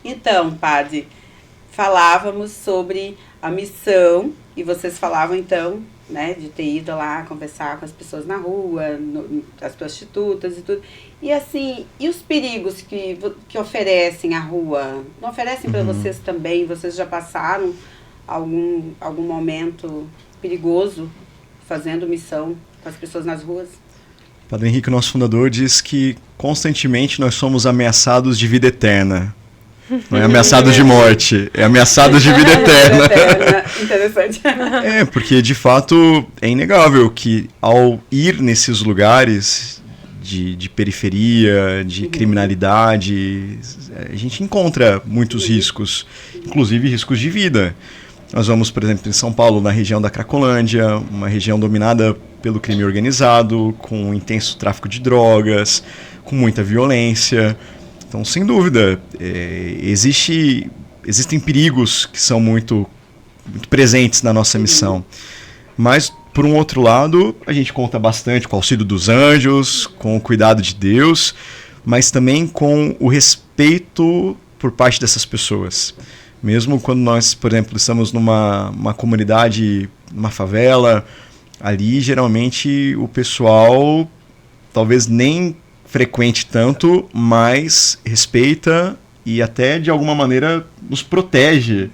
Então, padre, falávamos sobre a missão e vocês falavam então, né, de ter ido lá conversar com as pessoas na rua, as prostitutas e tudo. E assim, e os perigos que oferecem a rua? Não oferecem para vocês também? Vocês já passaram algum momento perigoso fazendo missão com as pessoas nas ruas? Padre Henrique, nosso fundador, diz que constantemente nós somos ameaçados de vida eterna. Não é ameaçados de morte, é ameaçados de vida eterna. Interessante. Porque de fato é inegável que ao ir nesses lugares de periferia, de criminalidade, a gente encontra muitos riscos, inclusive riscos de vida. Nós vamos, por exemplo, em São Paulo, na região da Cracolândia, uma região dominada pelo crime organizado, com um intenso tráfico de drogas, com muita violência. Então, sem dúvida, existem perigos que são muito presentes na nossa missão. Mas, por um outro lado, a gente conta bastante com o auxílio dos anjos, com o cuidado de Deus, mas também com o respeito por parte dessas pessoas. Mesmo quando nós, por exemplo, estamos numa comunidade, numa favela, ali geralmente o pessoal talvez nem frequente tanto, mas respeita e até de alguma maneira nos protege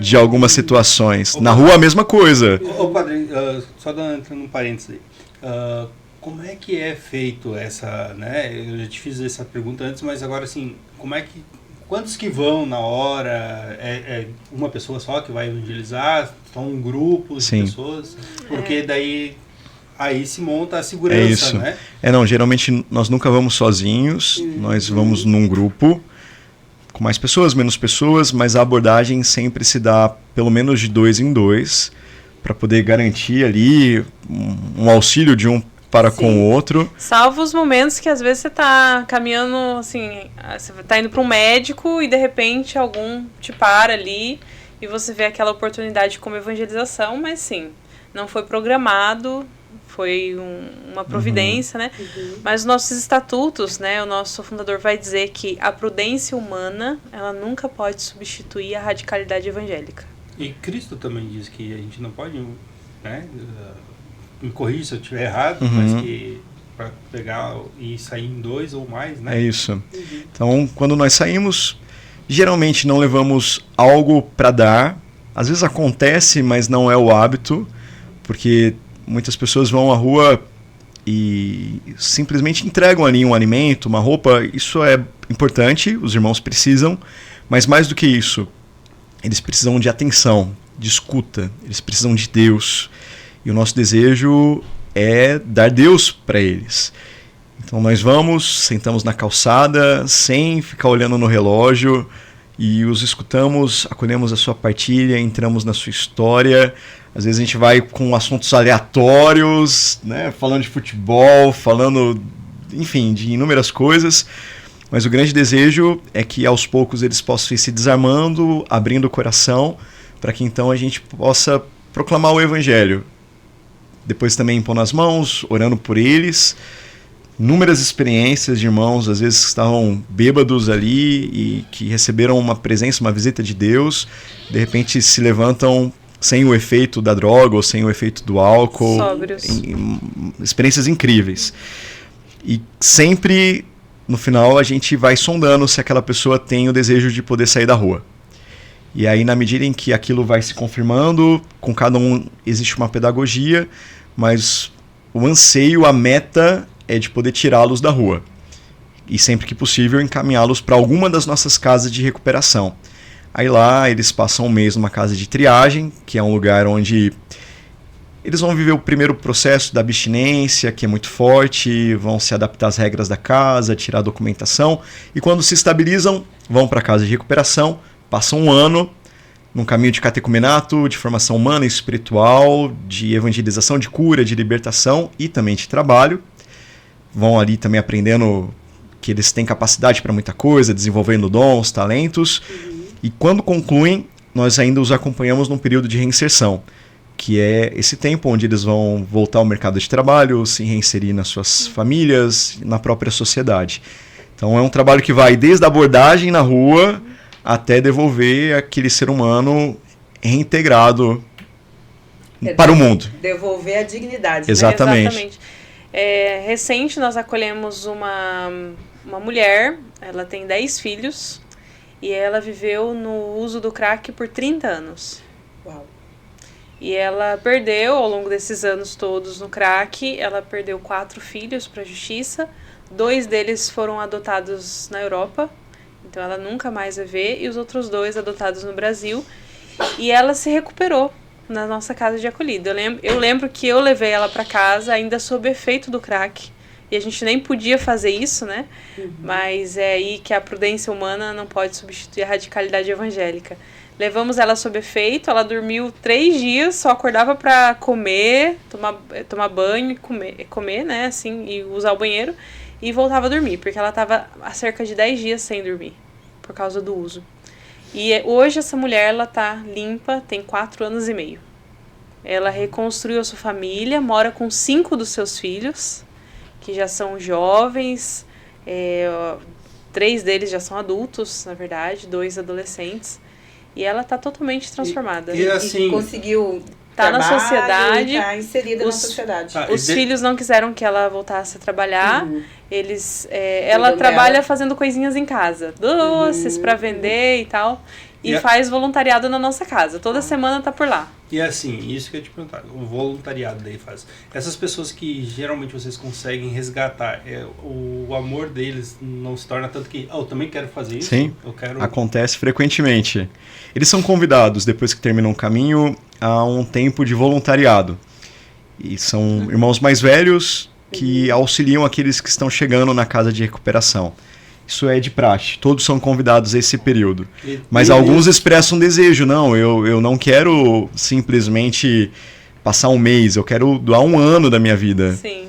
de algumas situações. Na rua a mesma coisa. Padre, só entrando um parênteses aí. Como é que é feito essa, né? Eu já te fiz essa pergunta antes, mas agora assim, quantos que vão na hora? É uma pessoa só que vai evangelizar? São um grupo de pessoas? Porque daí aí se monta a segurança, né? Não, geralmente nós nunca vamos sozinhos, nós vamos num grupo, com mais pessoas, menos pessoas, mas a abordagem sempre se dá pelo menos de 2 em 2, para poder garantir ali um auxílio de um para com o outro. Salvo os momentos que às vezes você tá caminhando, assim, você tá indo para um médico e de repente algum te para ali e você vê aquela oportunidade como evangelização, mas sim, não foi programado, foi uma providência, né? Mas os nossos estatutos, né, o nosso fundador vai dizer que a prudência humana, ela nunca pode substituir a radicalidade evangélica. E Cristo também diz que a gente não pode, né, me corrija se eu estiver errado, mas que para pegar e sair em 2 ou mais, né? É isso. Então, quando nós saímos, geralmente não levamos algo para dar. Às vezes acontece, mas não é o hábito, porque muitas pessoas vão à rua e simplesmente entregam ali um alimento, uma roupa. Isso é importante, os irmãos precisam, mas mais do que isso, eles precisam de atenção, de escuta, eles precisam de Deus. E o nosso desejo é dar Deus para eles. Então nós vamos, sentamos na calçada, sem ficar olhando no relógio, e os escutamos, acolhemos a sua partilha, entramos na sua história. Às vezes a gente vai com assuntos aleatórios, né, falando de futebol, falando, enfim, de inúmeras coisas. Mas o grande desejo é que aos poucos eles possam ir se desarmando, abrindo o coração, para que então a gente possa proclamar o Evangelho. Depois também impondo as mãos, orando por eles. Inúmeras experiências de irmãos, às vezes que estavam bêbados ali e que receberam uma presença, uma visita de Deus, de repente se levantam sem o efeito da droga ou sem o efeito do álcool. Sóbrios. Experiências incríveis. E sempre, no final, a gente vai sondando se aquela pessoa tem o desejo de poder sair da rua. E aí, na medida em que aquilo vai se confirmando, com cada um existe uma pedagogia, mas o anseio, a meta é de poder tirá-los da rua. E sempre que possível, encaminhá-los para alguma das nossas casas de recuperação. Aí lá, eles passam um mês numa casa de triagem, que é um lugar onde eles vão viver o primeiro processo da abstinência, que é muito forte, vão se adaptar às regras da casa, tirar a documentação, e quando se estabilizam, vão para a casa de recuperação, passam um ano num caminho de catecumenato, de formação humana e espiritual, de evangelização, de cura, de libertação e também de trabalho. Vão ali também aprendendo que eles têm capacidade para muita coisa, desenvolvendo dons, talentos. E quando concluem, nós ainda os acompanhamos num período de reinserção, que é esse tempo onde eles vão voltar ao mercado de trabalho, se reinserir nas suas famílias, na própria sociedade. Então é um trabalho que vai desde a abordagem na rua até devolver aquele ser humano reintegrado para o mundo. Devolver a dignidade. Exatamente. Exatamente. Recente nós acolhemos uma mulher, ela tem 10 filhos e ela viveu no uso do crack por 30 anos. Uau. E ela perdeu, ao longo desses anos todos no crack, ela perdeu 4 filhos para a justiça. 2 deles foram adotados na Europa, então ela nunca mais vai ver, e os outros 2 adotados no Brasil. E ela se recuperou na nossa casa de acolhida. Eu lembro que eu levei ela para casa ainda sob efeito do crack, e a gente nem podia fazer isso, né? Mas é aí que a prudência humana não pode substituir a radicalidade evangélica. Levamos ela sob efeito, ela dormiu 3 dias, só acordava para comer, tomar banho e comer, né, assim, e usar o banheiro, e voltava a dormir, porque ela estava há cerca de 10 dias sem dormir, por causa do uso. E hoje essa mulher, ela tá limpa, tem 4 anos e meio. Ela reconstruiu a sua família, mora com 5 dos seus filhos, que já são jovens, 3 deles já são adultos, na verdade, 2 adolescentes. E ela tá totalmente transformada. E assim, conseguiu tá na sociedade, tá inserida na sociedade. Os filhos não quiseram que ela voltasse a trabalhar. Ela trabalha fazendo coisinhas em casa, doces para vender e tal. E faz voluntariado na nossa casa. Toda semana tá por lá. E assim, isso que eu ia te perguntar, o voluntariado daí faz. Essas pessoas que geralmente vocês conseguem resgatar, o amor deles não se torna tanto que, eu também quero fazer isso? Sim, acontece frequentemente. Eles são convidados, depois que terminam o caminho, a um tempo de voluntariado. E são irmãos mais velhos que auxiliam aqueles que estão chegando na casa de recuperação. Isso é de praxe, todos são convidados a esse período. Mas alguns expressam desejo, não, eu não quero simplesmente passar um mês, eu quero doar 1 ano da minha vida. Sim.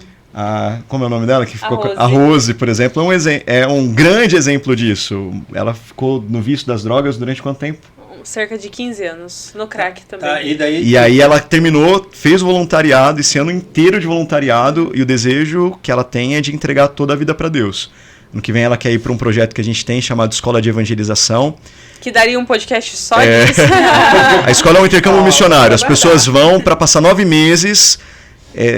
Como é o nome dela? Que ficou Rose. A Rose, por exemplo, é um grande exemplo disso. Ela ficou no vício das drogas durante quanto tempo? Cerca de 15 anos, no crack também. Tá, e aí ela terminou, fez o voluntariado, esse ano inteiro de voluntariado, e o desejo que ela tem é de entregar toda a vida para Deus. Ano que vem ela quer ir para um projeto que a gente tem chamado Escola de Evangelização. Que daria um podcast só disso. A escola é um intercâmbio missionário. As pessoas vão para passar 9 meses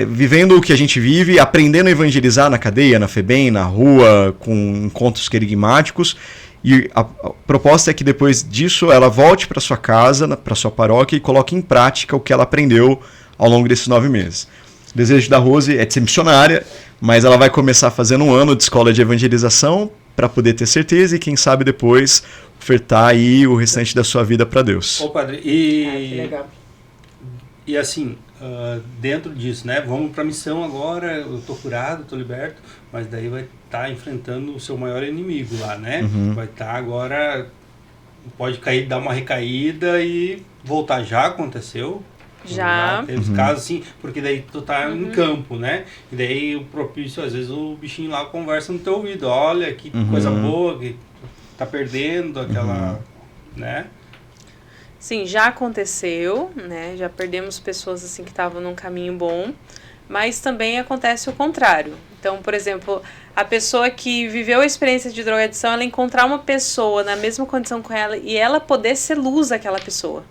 vivendo o que a gente vive, aprendendo a evangelizar na cadeia, na FEBEM, na rua, com encontros querigmáticos. E a proposta é que depois disso ela volte para sua casa, para sua paróquia, e coloque em prática o que ela aprendeu ao longo desses 9 meses. O desejo da Rose é de ser missionária, mas ela vai começar fazendo 1 ano de escola de evangelização para poder ter certeza e, quem sabe, depois ofertar aí o restante da sua vida para Deus. Ô, padre, que legal. E assim, dentro disso, né? Vamos para a missão agora, eu tô curado, tô liberto, mas daí vai estar enfrentando o seu maior inimigo lá, né? Vai estar agora, pode cair, dar uma recaída e voltar. Já aconteceu? Já. Teve casos assim, porque daí tu tá em campo, né? E daí o propício, às vezes o bichinho lá conversa no teu ouvido, olha que coisa boa, que tá perdendo aquela, né? Sim, já aconteceu, né? Já perdemos pessoas assim que estavam num caminho bom, mas também acontece o contrário. Então, por exemplo, a pessoa que viveu a experiência de drogadição, ela encontrar uma pessoa na mesma condição com ela e ela poder ser luz àquela pessoa.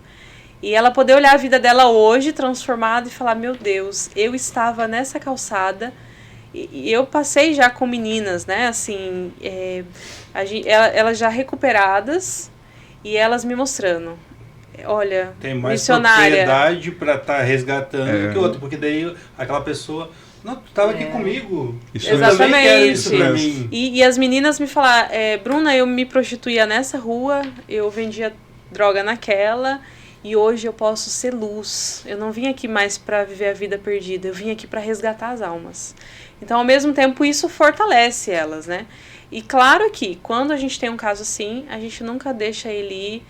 E ela poder olhar a vida dela hoje transformada e falar, meu Deus, eu estava nessa calçada e eu passei já com meninas, né, assim, elas já recuperadas e elas me mostrando, olha, tem mais missionária. Propriedade para estar resgatando que outra, porque daí aquela pessoa, não, tu estava aqui comigo, eu também quero isso pra mim. E as meninas me falaram, Bruna, eu me prostituía nessa rua, eu vendia droga naquela, e hoje eu posso ser luz. Eu não vim aqui mais para viver a vida perdida, eu vim aqui para resgatar as almas. Então, ao mesmo tempo, isso fortalece elas, né? E claro que, quando a gente tem um caso assim, a gente nunca deixa ele ir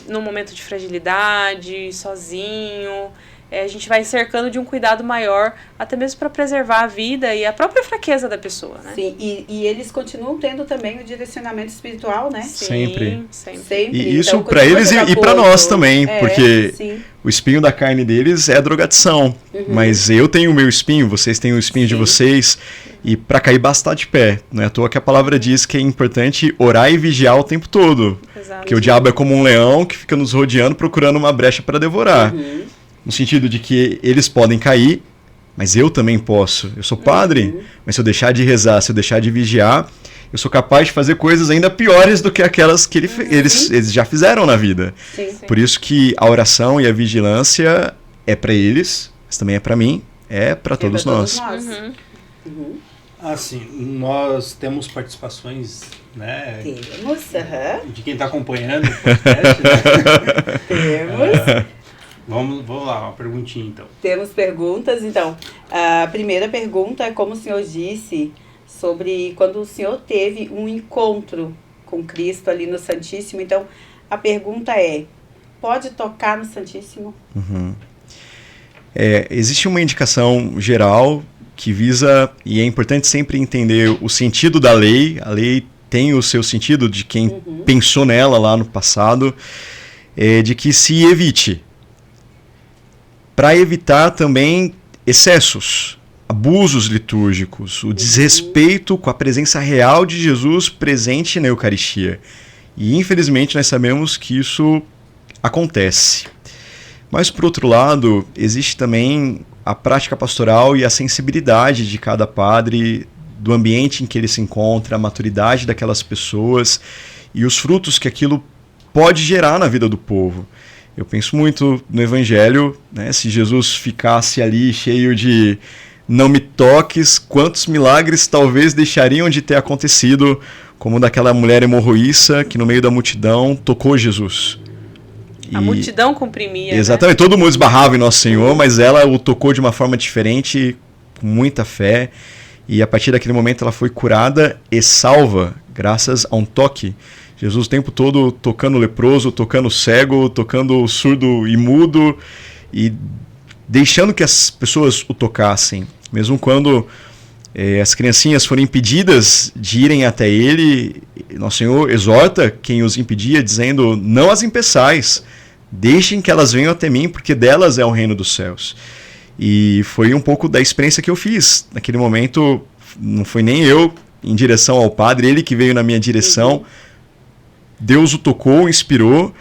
num momento de fragilidade, sozinho. A gente vai cercando de um cuidado maior, até mesmo para preservar a vida e a própria fraqueza da pessoa, né? Sim, e eles continuam tendo também o direcionamento espiritual, né? Sempre. Sempre. E isso então, para eles e para nós também, porque o espinho da carne deles é a drogadição. Mas eu tenho o meu espinho, vocês têm o espinho de vocês. E para cair basta estar de pé. Não é à toa que a palavra diz que é importante orar e vigiar o tempo todo. Exato. Porque o diabo é como um leão que fica nos rodeando procurando uma brecha para devorar. No sentido de que eles podem cair, mas eu também posso. Eu sou padre, mas se eu deixar de rezar, se eu deixar de vigiar, eu sou capaz de fazer coisas ainda piores do que aquelas que eles já fizeram na vida. Sim. Por isso que a oração e a vigilância é para eles, mas também é para mim, é para todos nós. Assim, nós temos participações, né? Temos, de quem está acompanhando o podcast, né? Temos. Vamos lá, uma perguntinha então. Temos perguntas, então. A primeira pergunta é como o senhor disse sobre quando o senhor teve um encontro com Cristo ali no Santíssimo. Então, a pergunta é, pode tocar no Santíssimo? Existe uma indicação geral que visa, e é importante sempre entender o sentido da lei. A lei tem o seu sentido de quem pensou nela lá no passado, de que se evite. Para evitar também excessos, abusos litúrgicos, o desrespeito com a presença real de Jesus presente na Eucaristia. E infelizmente nós sabemos que isso acontece. Mas por outro lado, existe também a prática pastoral e a sensibilidade de cada padre, do ambiente em que ele se encontra, a maturidade daquelas pessoas e os frutos que aquilo pode gerar na vida do povo. Eu penso muito no Evangelho, né? Se Jesus ficasse ali cheio de não me toques, quantos milagres talvez deixariam de ter acontecido, como daquela mulher hemorroíça que no meio da multidão tocou Jesus. A multidão comprimia. Exatamente, todo mundo esbarrava em Nosso Senhor, mas ela o tocou de uma forma diferente, com muita fé, e a partir daquele momento ela foi curada e salva, graças a um toque. Jesus o tempo todo tocando o leproso, tocando o cego, tocando o surdo e mudo e deixando que as pessoas o tocassem. Mesmo quando as criancinhas foram impedidas de irem até ele, Nosso Senhor exorta quem os impedia, dizendo, não as impeçais, deixem que elas venham até mim, porque delas é o reino dos céus. E foi um pouco da experiência que eu fiz. Naquele momento, não foi nem eu em direção ao padre, ele que veio na minha direção. Deus o tocou, inspirou,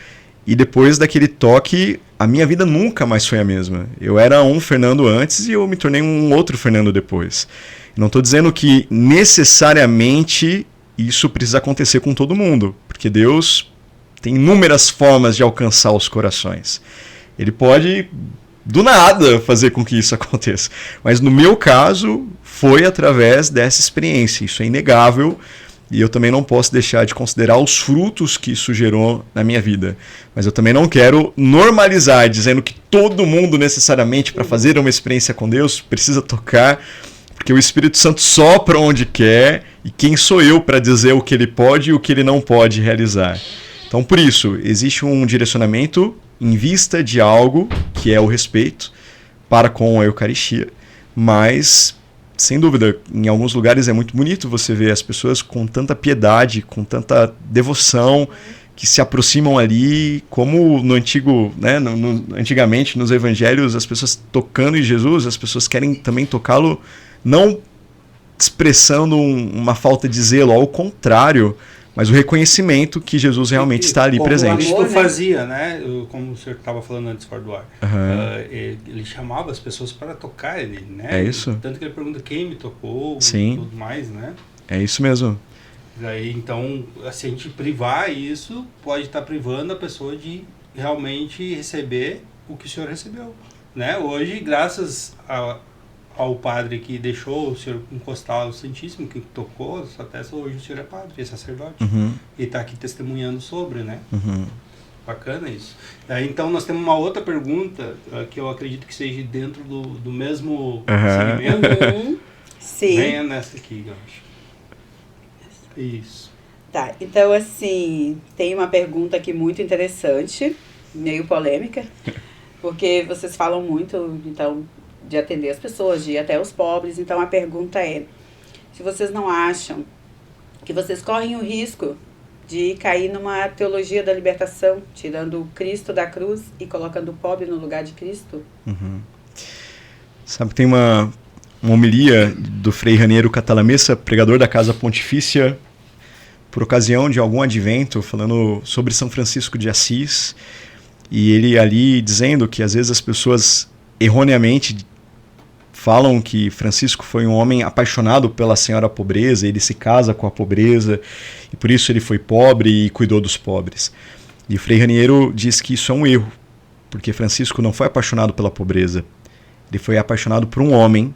e depois daquele toque, a minha vida nunca mais foi a mesma. Eu era um Fernando antes e eu me tornei um outro Fernando depois. Não estou dizendo que necessariamente isso precisa acontecer com todo mundo, porque Deus tem inúmeras formas de alcançar os corações. Ele pode, do nada, fazer com que isso aconteça. Mas no meu caso, foi através dessa experiência. Isso é inegável. E eu também não posso deixar de considerar os frutos que isso gerou na minha vida. Mas eu também não quero normalizar, dizendo que todo mundo necessariamente, para fazer uma experiência com Deus, precisa tocar, porque o Espírito Santo sopra onde quer, e quem sou eu para dizer o que ele pode e o que ele não pode realizar. Então, por isso, existe um direcionamento em vista de algo, que é o respeito para com a Eucaristia, mas... sem dúvida, em alguns lugares é muito bonito você ver as pessoas com tanta piedade, com tanta devoção, que se aproximam ali, como no antigo, né, antigamente nos evangelhos, as pessoas tocando em Jesus, as pessoas querem também tocá-lo, não expressando uma falta de zelo, ao contrário, mas o reconhecimento que Jesus realmente está ali presente. Como Cristo fazia, né? Como o senhor estava falando antes fora do ar. Ele chamava as pessoas para tocar ele, né? É isso. Tanto que ele pergunta quem me tocou Sim. e tudo mais, né? É isso mesmo. Daí, então, se a gente privar isso, pode estar privando a pessoa de realmente receber o que o senhor recebeu, né? Hoje, graças ao padre que deixou o senhor encostar ao Santíssimo, que tocou a sua testa, hoje o senhor é padre, é sacerdote. E está aqui testemunhando sobre, né? Bacana isso. Então nós temos uma outra pergunta que eu acredito que seja dentro do mesmo segmento. Sim. Venha nessa aqui, eu acho. Isso. Tá, então assim, tem uma pergunta aqui muito interessante, meio polêmica, porque vocês falam muito, então, de atender as pessoas, de ir até os pobres. Então a pergunta é, se vocês não acham que vocês correm o risco de cair numa teologia da libertação, tirando o Cristo da cruz e colocando o pobre no lugar de Cristo? Sabe que tem uma homilia do Frei Raniero Catalamessa, pregador da Casa Pontifícia, por ocasião de algum advento, falando sobre São Francisco de Assis, e ele ali dizendo que às vezes as pessoas erroneamente falam que Francisco foi um homem apaixonado pela senhora pobreza, ele se casa com a pobreza, e por isso ele foi pobre e cuidou dos pobres. E Frei Raniero diz que isso é um erro, porque Francisco não foi apaixonado pela pobreza, ele foi apaixonado por um homem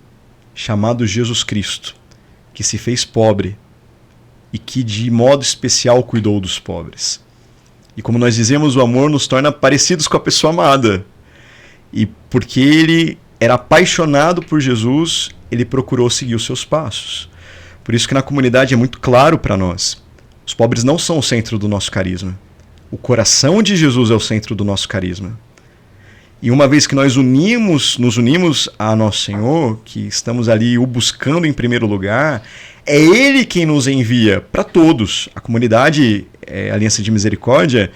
chamado Jesus Cristo, que se fez pobre e que de modo especial cuidou dos pobres. E como nós dizemos, o amor nos torna parecidos com a pessoa amada. E porque ele era apaixonado por Jesus, ele procurou seguir os seus passos. Por isso que na comunidade é muito claro para nós. Os pobres não são o centro do nosso carisma. O coração de Jesus é o centro do nosso carisma. E uma vez que nós nos unimos a Nosso Senhor, que estamos ali o buscando em primeiro lugar, é Ele quem nos envia para todos. A comunidade Aliança de Misericórdia,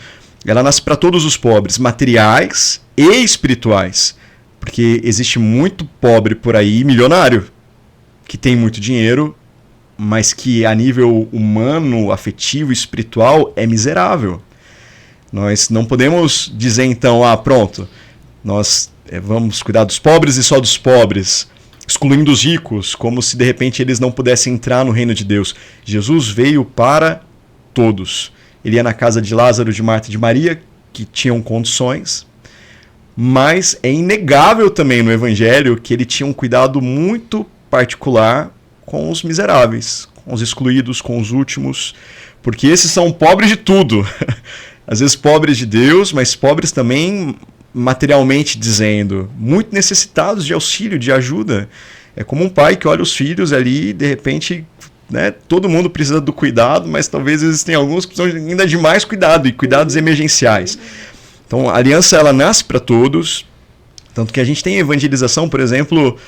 ela nasce para todos os pobres, materiais e espirituais. Porque existe muito pobre por aí, milionário, que tem muito dinheiro, mas que a nível humano, afetivo, espiritual, é miserável. Nós não podemos dizer então, pronto, nós vamos cuidar dos pobres e só dos pobres, excluindo os ricos, como se de repente eles não pudessem entrar no reino de Deus. Jesus veio para todos. Ele ia na casa de Lázaro, de Marta e de Maria, que tinham condições, mas é inegável também no Evangelho que ele tinha um cuidado muito particular com os miseráveis, com os excluídos, com os últimos, porque esses são pobres de tudo. Às vezes pobres de Deus, mas pobres também materialmente dizendo, muito necessitados de auxílio, de ajuda. É como um pai que olha os filhos ali e de repente, né, todo mundo precisa do cuidado, mas talvez existem alguns que precisam ainda de mais cuidado, e cuidados emergenciais. Então a aliança ela nasce para todos, tanto que a gente tem evangelização, por exemplo,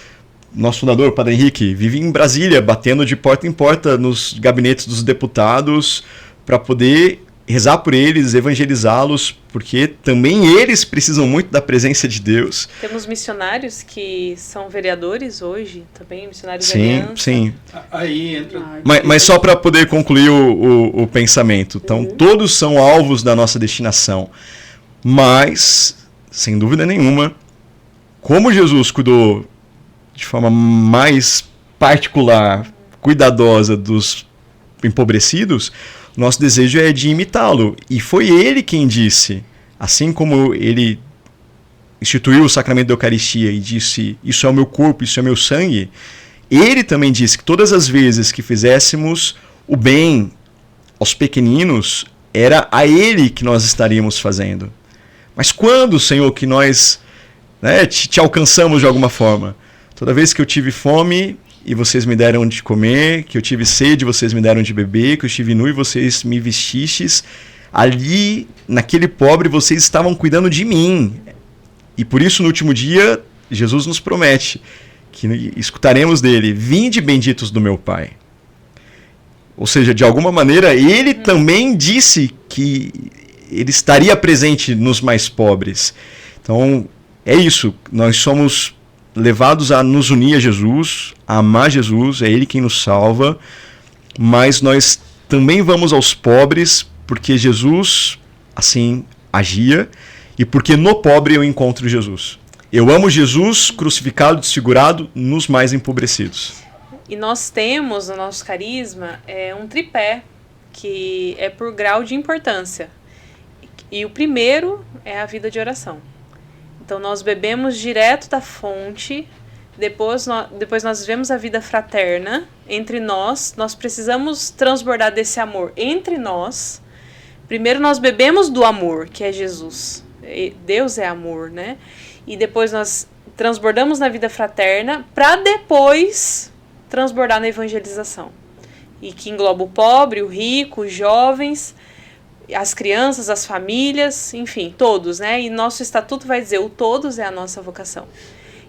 nosso fundador, o Padre Henrique, vive em Brasília, batendo de porta em porta nos gabinetes dos deputados para poder rezar por eles, evangelizá-los, porque também eles precisam muito da presença de Deus. Temos missionários que são vereadores hoje, também missionários da Sim, Aliança. sim. Aí entra... Mas só para poder concluir o pensamento. Então, todos são alvos da nossa destinação. Mas, sem dúvida nenhuma, como Jesus cuidou de forma mais particular, cuidadosa dos empobrecidos, nosso desejo é de imitá-lo. E foi ele quem disse, assim como ele instituiu o sacramento da Eucaristia e disse, isso é o meu corpo, isso é o meu sangue, ele também disse que todas as vezes que fizéssemos o bem aos pequeninos, era a ele que nós estaríamos fazendo. Mas quando, Senhor, que nós te alcançamos de alguma forma? Toda vez que eu tive fome e vocês me deram de comer, que eu tive sede e vocês me deram de beber, que eu estive nu e vocês me vestistes, ali, naquele pobre, vocês estavam cuidando de mim. E por isso, no último dia, Jesus nos promete que escutaremos dele, vinde benditos do meu Pai. Ou seja, de alguma maneira, ele também disse que ele estaria presente nos mais pobres. Então, é isso. Nós somos levados a nos unir a Jesus, a amar Jesus, é ele quem nos salva, mas nós também vamos aos pobres porque Jesus assim agia e porque no pobre eu encontro Jesus. Eu amo Jesus crucificado, desfigurado nos mais empobrecidos. E nós temos no nosso carisma um tripé que é por grau de importância. E o primeiro é a vida de oração. Então nós bebemos direto da fonte, depois nós vivemos a vida fraterna entre nós precisamos transbordar desse amor entre nós. Primeiro nós bebemos do amor, que é Jesus. Deus é amor, né? E depois nós transbordamos na vida fraterna para depois transbordar na evangelização. E que engloba o pobre, o rico, os jovens, as crianças, as famílias, enfim, todos, né? E nosso estatuto vai dizer, o todos é a nossa vocação.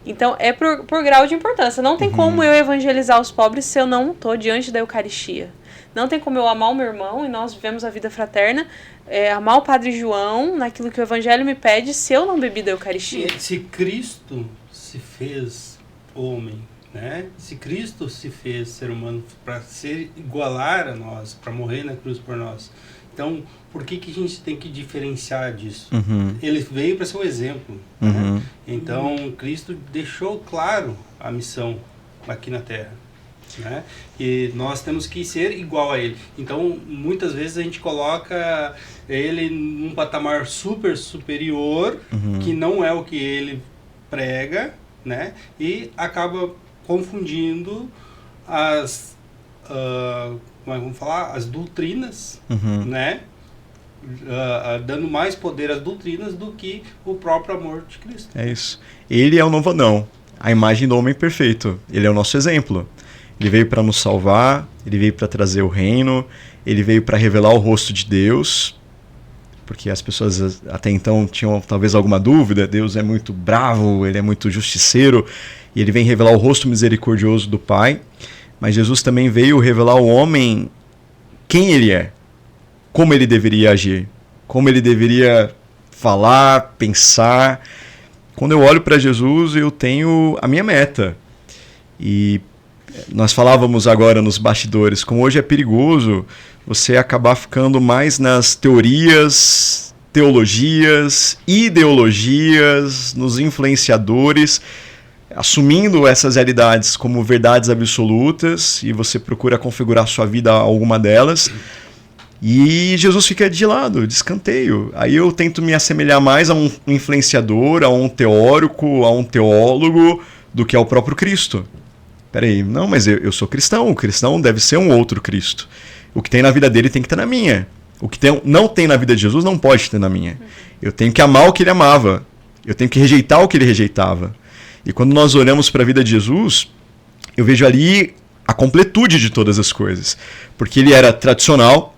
Então, é por grau de importância. Não tem como eu evangelizar os pobres se eu não estou diante da Eucaristia. Não tem como eu amar o meu irmão, e nós vivemos a vida fraterna, amar o Padre João, naquilo que o Evangelho me pede, se eu não bebi da Eucaristia. Se Cristo se fez homem, né? Se Cristo se fez ser humano para ser igualar a nós, para morrer na cruz por nós, então por que a gente tem que diferenciar disso? Ele veio para ser um exemplo, né? Então Cristo deixou claro a missão aqui na Terra, né? E nós temos que ser igual a ele. Então muitas vezes a gente coloca ele num patamar superior, que não é o que ele prega, né? E acaba confundindo as vamos falar, as doutrinas, né? Dando mais poder às doutrinas do que o próprio amor de Cristo. É isso. Ele é o novo Adão, a imagem do homem perfeito. Ele é o nosso exemplo. Ele veio para nos salvar, ele veio para trazer o reino, ele veio para revelar o rosto de Deus, porque as pessoas até então tinham talvez alguma dúvida. Deus é muito bravo, ele é muito justiceiro, e ele vem revelar o rosto misericordioso do Pai. Mas Jesus também veio revelar ao homem quem ele é, como ele deveria agir, como ele deveria falar, pensar. Quando eu olho para Jesus, eu tenho a minha meta. E nós falávamos agora nos bastidores, como hoje é perigoso você acabar ficando mais nas teorias, teologias, ideologias, nos influenciadores, assumindo essas realidades como verdades absolutas, e você procura configurar sua vida a alguma delas, e Jesus fica de lado, de escanteio. Aí eu tento me assemelhar mais a um influenciador, a um teórico, a um teólogo, do que ao próprio Cristo. Peraí, não, mas eu sou cristão, o cristão deve ser um outro Cristo. O que tem na vida dele tem que ter na minha. O que não tem na vida de Jesus não pode ter na minha. Eu tenho que amar o que ele amava. Eu tenho que rejeitar o que ele rejeitava. E quando nós olhamos para a vida de Jesus, eu vejo ali a completude de todas as coisas. Porque ele era tradicional,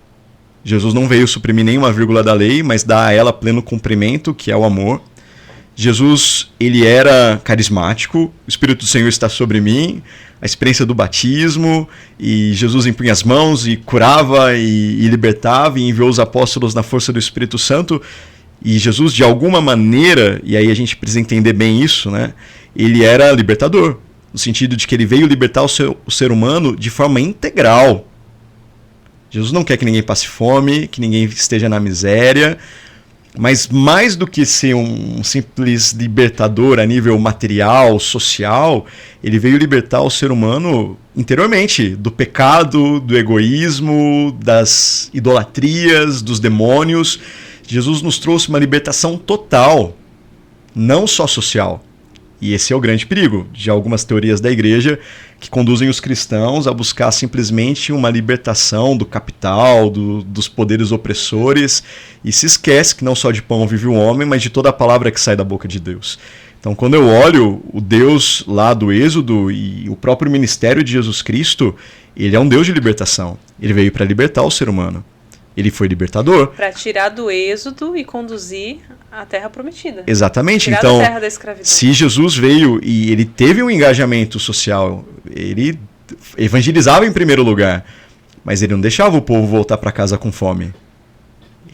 Jesus não veio suprimir nenhuma vírgula da lei, mas dá a ela pleno cumprimento, que é o amor. Jesus, ele era carismático, o Espírito do Senhor está sobre mim, a experiência do batismo, e Jesus impunha as mãos e curava e libertava, e enviou os apóstolos na força do Espírito Santo. E Jesus, de alguma maneira, e aí a gente precisa entender bem isso, né? Ele era libertador, no sentido de que ele veio libertar o ser humano de forma integral. Jesus não quer que ninguém passe fome, que ninguém esteja na miséria, mas mais do que ser um simples libertador a nível material, social, ele veio libertar o ser humano interiormente, do pecado, do egoísmo, das idolatrias, dos demônios. Jesus nos trouxe uma libertação total, não só social. E esse é o grande perigo de algumas teorias da igreja que conduzem os cristãos a buscar simplesmente uma libertação do capital, dos poderes opressores, e se esquece que não só de pão vive o homem, mas de toda a palavra que sai da boca de Deus. Então, quando eu olho o Deus lá do Êxodo e o próprio ministério de Jesus Cristo, ele é um Deus de libertação. Ele veio para libertar o ser humano. Ele foi libertador. Para tirar do êxodo e conduzir à terra prometida. Exatamente. Tirar então, da terra da escravidão. Se Jesus veio e ele teve um engajamento social, ele evangelizava em primeiro lugar, mas ele não deixava o povo voltar para casa com fome.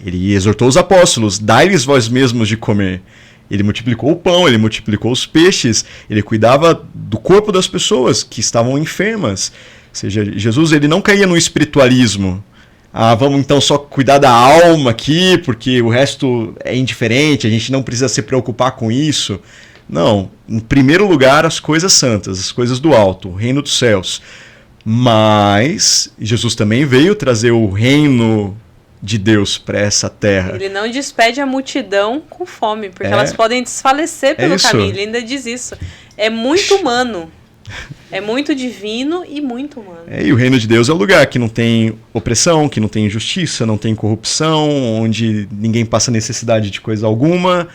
Ele exortou os apóstolos, dai-lhes vós mesmos de comer. Ele multiplicou o pão, ele multiplicou os peixes, ele cuidava do corpo das pessoas que estavam enfermas. Ou seja, Jesus ele não caía no espiritualismo. Vamos então só cuidar da alma aqui, porque o resto é indiferente, a gente não precisa se preocupar com isso. Não, em primeiro lugar as coisas santas, as coisas do alto, o reino dos céus. Mas Jesus também veio trazer o reino de Deus para essa terra. Ele não despede a multidão com fome, porque elas podem desfalecer pelo caminho. Ele ainda diz isso. É muito humano. É muito divino e muito humano. E o reino de Deus é o lugar que não tem opressão, que não tem injustiça, não tem corrupção, onde ninguém passa necessidade de coisa alguma.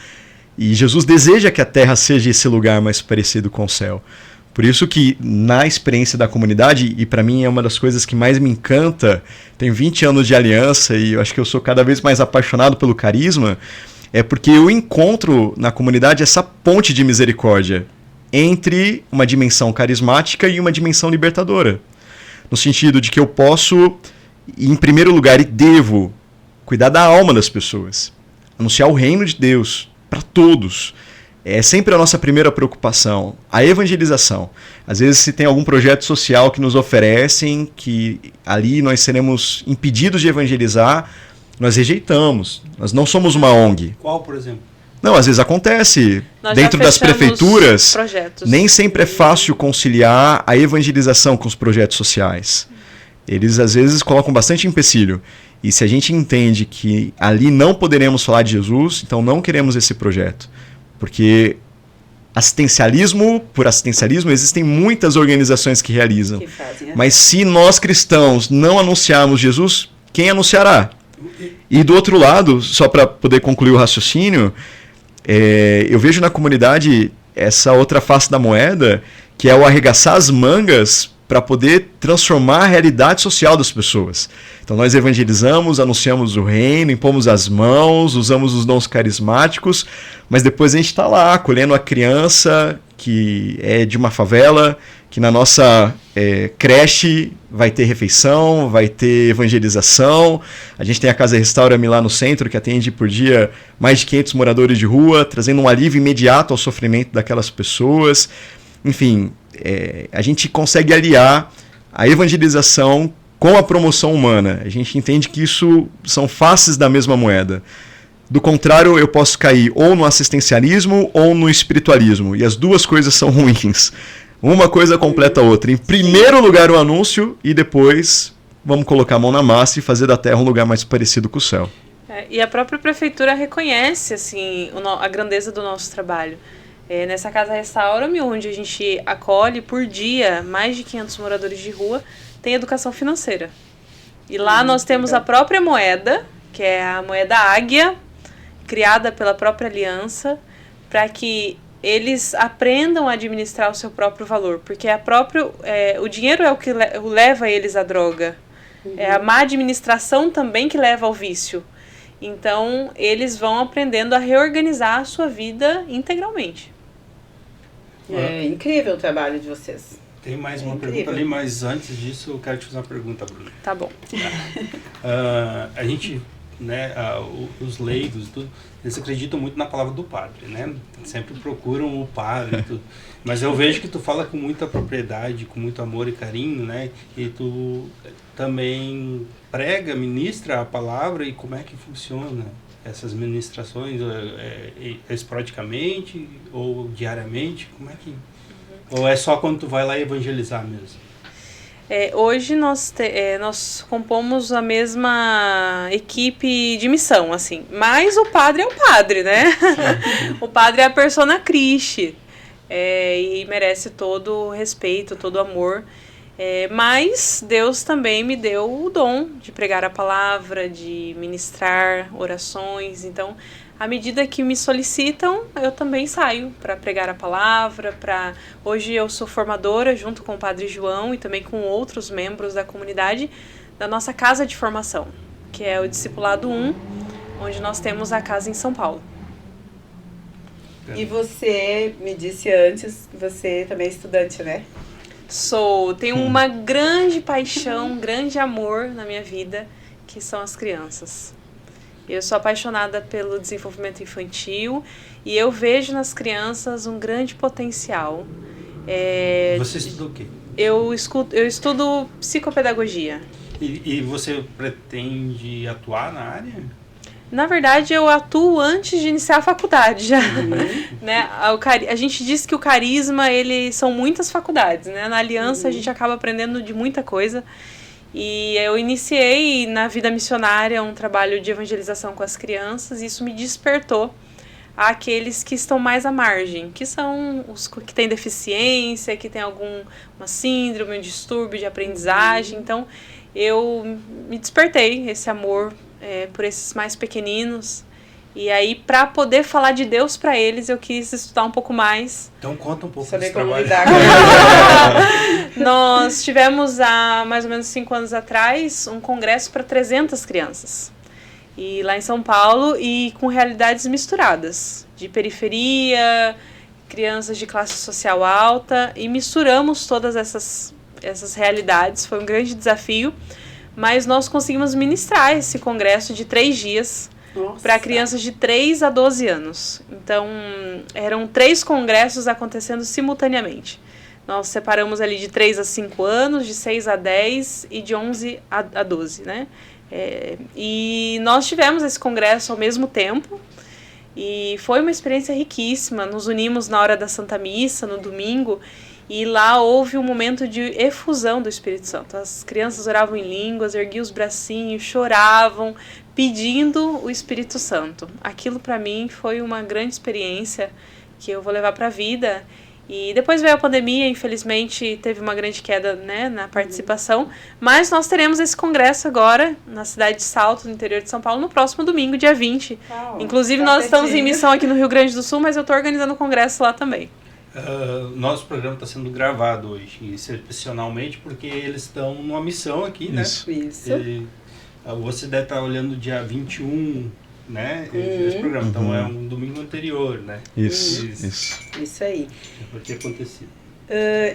E Jesus deseja que a terra seja esse lugar mais parecido com o céu. Por isso que na experiência da comunidade, e para mim é uma das coisas que mais me encanta, tenho 20 anos de aliança e eu acho que eu sou cada vez mais apaixonado pelo carisma, é porque eu encontro na comunidade essa ponte de misericórdia entre uma dimensão carismática e uma dimensão libertadora. No sentido de que eu posso, em primeiro lugar, e devo cuidar da alma das pessoas. Anunciar o reino de Deus para todos. é sempre a nossa primeira preocupação, a evangelização. Às vezes se tem algum projeto social que nos oferecem, que ali nós seremos impedidos de evangelizar, nós rejeitamos. Nós não somos uma ONG. Qual, por exemplo? Não, às vezes acontece. Nós Dentro das prefeituras, projetos. nem sempre é fácil conciliar a evangelização com os projetos sociais. Eles, às vezes, colocam bastante empecilho. E se a gente entende que ali não poderemos falar de Jesus, então não queremos esse projeto. Porque assistencialismo por assistencialismo, existem muitas organizações que realizam. Que fazem, Mas se nós cristãos não anunciarmos Jesus, quem anunciará? E do outro lado, só para poder concluir o raciocínio, eu vejo na comunidade essa outra face da moeda, que é o arregaçar as mangas para poder transformar a realidade social das pessoas. Então nós evangelizamos, anunciamos o reino, impomos as mãos, usamos os dons carismáticos, mas depois a gente está lá acolhendo a criança que é de uma favela, que na nossa creche vai ter refeição, vai ter evangelização. A gente tem a Casa Restaura-me lá no centro, que atende por dia mais de 500 moradores de rua, trazendo um alívio imediato ao sofrimento daquelas pessoas. Enfim, a gente consegue aliar a evangelização com a promoção humana. A gente entende que isso são faces da mesma moeda. Do contrário, eu posso cair ou no assistencialismo ou no espiritualismo. E as duas coisas são ruins. Uma coisa completa a outra. Em primeiro lugar o anúncio e depois vamos colocar a mão na massa e fazer da terra um lugar mais parecido com o céu. E a própria prefeitura reconhece assim, a grandeza do nosso trabalho. Nessa Casa Restaura-me, onde a gente acolhe por dia mais de 500 moradores de rua, tem educação financeira. E lá nós temos a própria moeda, que é a moeda águia, criada pela própria aliança, para que eles aprendam a administrar o seu próprio valor. Porque o dinheiro é o que leva eles à droga. É a má administração também que leva ao vício. Então, eles vão aprendendo a reorganizar a sua vida integralmente. É incrível o trabalho de vocês. Tem mais uma pergunta ali, mas antes disso eu quero te fazer uma pergunta, Bruna. Tá bom. A gente, né, os leigos e tudo, eles acreditam muito na palavra do padre, né? Sempre procuram o padre e tudo. Mas eu vejo que tu fala com muita propriedade, com muito amor e carinho, né? E tu também prega, ministra a palavra. E como é que funciona essas ministrações? Esporadicamente ou diariamente? Como é que... Ou é só quando tu vai lá evangelizar mesmo? Hoje nós compomos a mesma equipe de missão, assim. Mas o padre é o padre, né? O padre é a persona Christi. E merece todo o respeito, todo o amor. Mas Deus também me deu o dom de pregar a palavra, de ministrar orações. Então, à medida que me solicitam, eu também saio para pregar a palavra. Hoje eu sou formadora junto com o Padre João e também com outros membros da comunidade da nossa casa de formação, que é o Discipulado 1, onde nós temos a casa em São Paulo. E você me disse antes que você também é estudante, né? Tenho uma grande paixão, um grande amor na minha vida, que são as crianças. Eu sou apaixonada pelo desenvolvimento infantil e eu vejo nas crianças um grande potencial. Você estuda o quê? Eu estudo psicopedagogia. E você pretende atuar na área? Na verdade, eu atuo antes de iniciar a faculdade já. Né? A gente diz que o carisma, são muitas faculdades. Né? Na Aliança, a gente acaba aprendendo de muita coisa. E eu iniciei na vida missionária um trabalho de evangelização com as crianças, e isso me despertou àqueles que estão mais à margem, que são os que têm deficiência, que têm alguma síndrome, um distúrbio de aprendizagem. Então, eu me despertei esse amor por esses mais pequeninos. E aí, para poder falar de Deus para eles, eu quis estudar um pouco mais. Então conta um pouco desse trabalho. Nós tivemos, há mais ou menos 5 anos atrás, um congresso para 300 crianças. E lá em São Paulo, e com realidades misturadas. De periferia, crianças de classe social alta. E misturamos todas essas realidades. Foi um grande desafio. Mas nós conseguimos ministrar esse congresso de 3 dias para crianças de 3 a 12 anos. Então, eram 3 congressos acontecendo simultaneamente. Nós separamos ali de 3 a 5 anos, de 6 a 10 e de 11 a 12, né? E nós tivemos esse congresso ao mesmo tempo e foi uma experiência riquíssima. Nos unimos na hora da Santa Missa, no domingo, e lá houve um momento de efusão do Espírito Santo. As crianças oravam em línguas, erguiam os bracinhos, choravam, pedindo o Espírito Santo. Aquilo para mim foi uma grande experiência que eu vou levar para a vida. E depois veio a pandemia, infelizmente teve uma grande queda, né, na participação, mas nós teremos esse congresso agora na cidade de Salto, no interior de São Paulo, no próximo domingo, dia 20. Inclusive nós estamos em missão aqui no Rio Grande do Sul, mas eu estou organizando o congresso lá também. Nosso programa está sendo gravado hoje, excepcionalmente, porque eles estão numa missão aqui, né? Isso. Você deve estar olhando dia 21, né? Esse programa, então é um domingo anterior, né? Isso aí. Pode ter acontecido.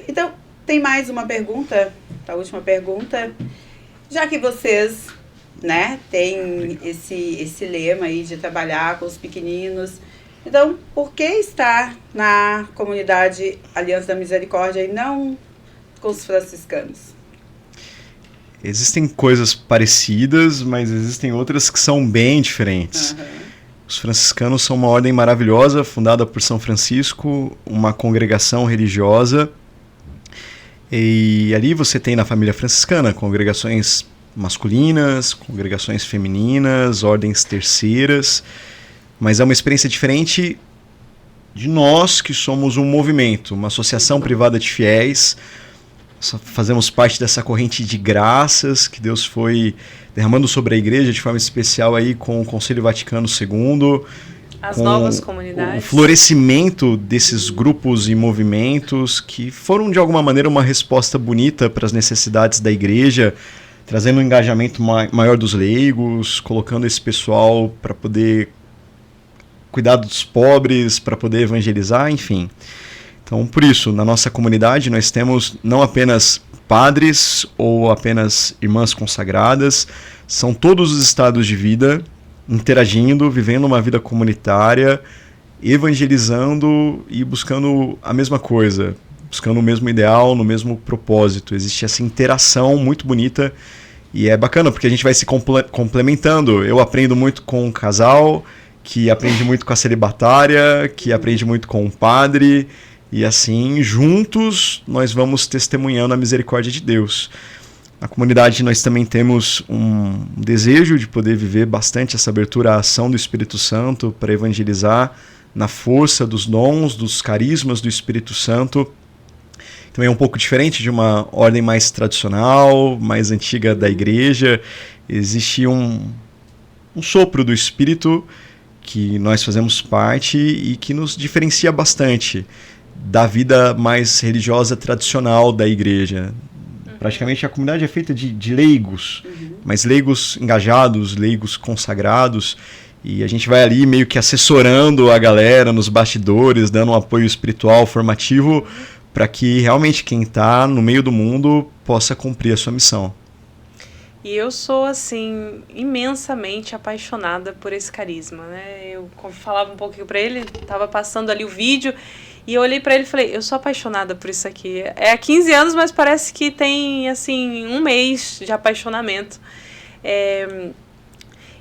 Então, tem mais uma pergunta, a última pergunta. Já que vocês, né, têm esse lema aí de trabalhar com os pequeninos, então, por que estar na comunidade Aliança da Misericórdia e não com os franciscanos? Existem coisas parecidas, mas existem outras que são bem diferentes. Os franciscanos são uma ordem maravilhosa, fundada por São Francisco, uma congregação religiosa. E ali você tem na família franciscana congregações masculinas, congregações femininas, ordens terceiras. Mas é uma experiência diferente de nós que somos um movimento, uma associação privada de fiéis. Fazemos parte dessa corrente de graças que Deus foi derramando sobre a igreja de forma especial aí com o Concílio Vaticano II. As novas comunidades. O florescimento desses grupos e movimentos que foram de alguma maneira uma resposta bonita para as necessidades da igreja, trazendo um engajamento maior dos leigos, colocando esse pessoal para poder cuidar dos pobres, para poder evangelizar, enfim. Então, por isso, na nossa comunidade nós temos não apenas padres ou apenas irmãs consagradas, são todos os estados de vida interagindo, vivendo uma vida comunitária, evangelizando e buscando a mesma coisa, buscando o mesmo ideal, no mesmo propósito. Existe essa interação muito bonita e é bacana porque a gente vai se complementando. Eu aprendo muito com um casal, que aprende muito com a celibatária, que aprende muito com o padre, e assim, juntos, nós vamos testemunhando a misericórdia de Deus. Na comunidade nós também temos um desejo de poder viver bastante essa abertura à ação do Espírito Santo para evangelizar na força dos dons, dos carismas do Espírito Santo. Também é um pouco diferente de uma ordem mais tradicional, mais antiga da igreja. Existe um sopro do Espírito que nós fazemos parte e que nos diferencia bastante da vida mais religiosa tradicional da igreja. Praticamente a comunidade é feita de leigos, mas leigos engajados, leigos consagrados, e a gente vai ali meio que assessorando a galera nos bastidores, dando um apoio espiritual formativo para que realmente quem está no meio do mundo possa cumprir a sua missão. E eu sou, assim, imensamente apaixonada por esse carisma, né? Eu falava um pouquinho para ele, estava passando ali o vídeo, e eu olhei para ele e falei, eu sou apaixonada por isso aqui. É há 15 anos, mas parece que tem, assim, um mês de apaixonamento.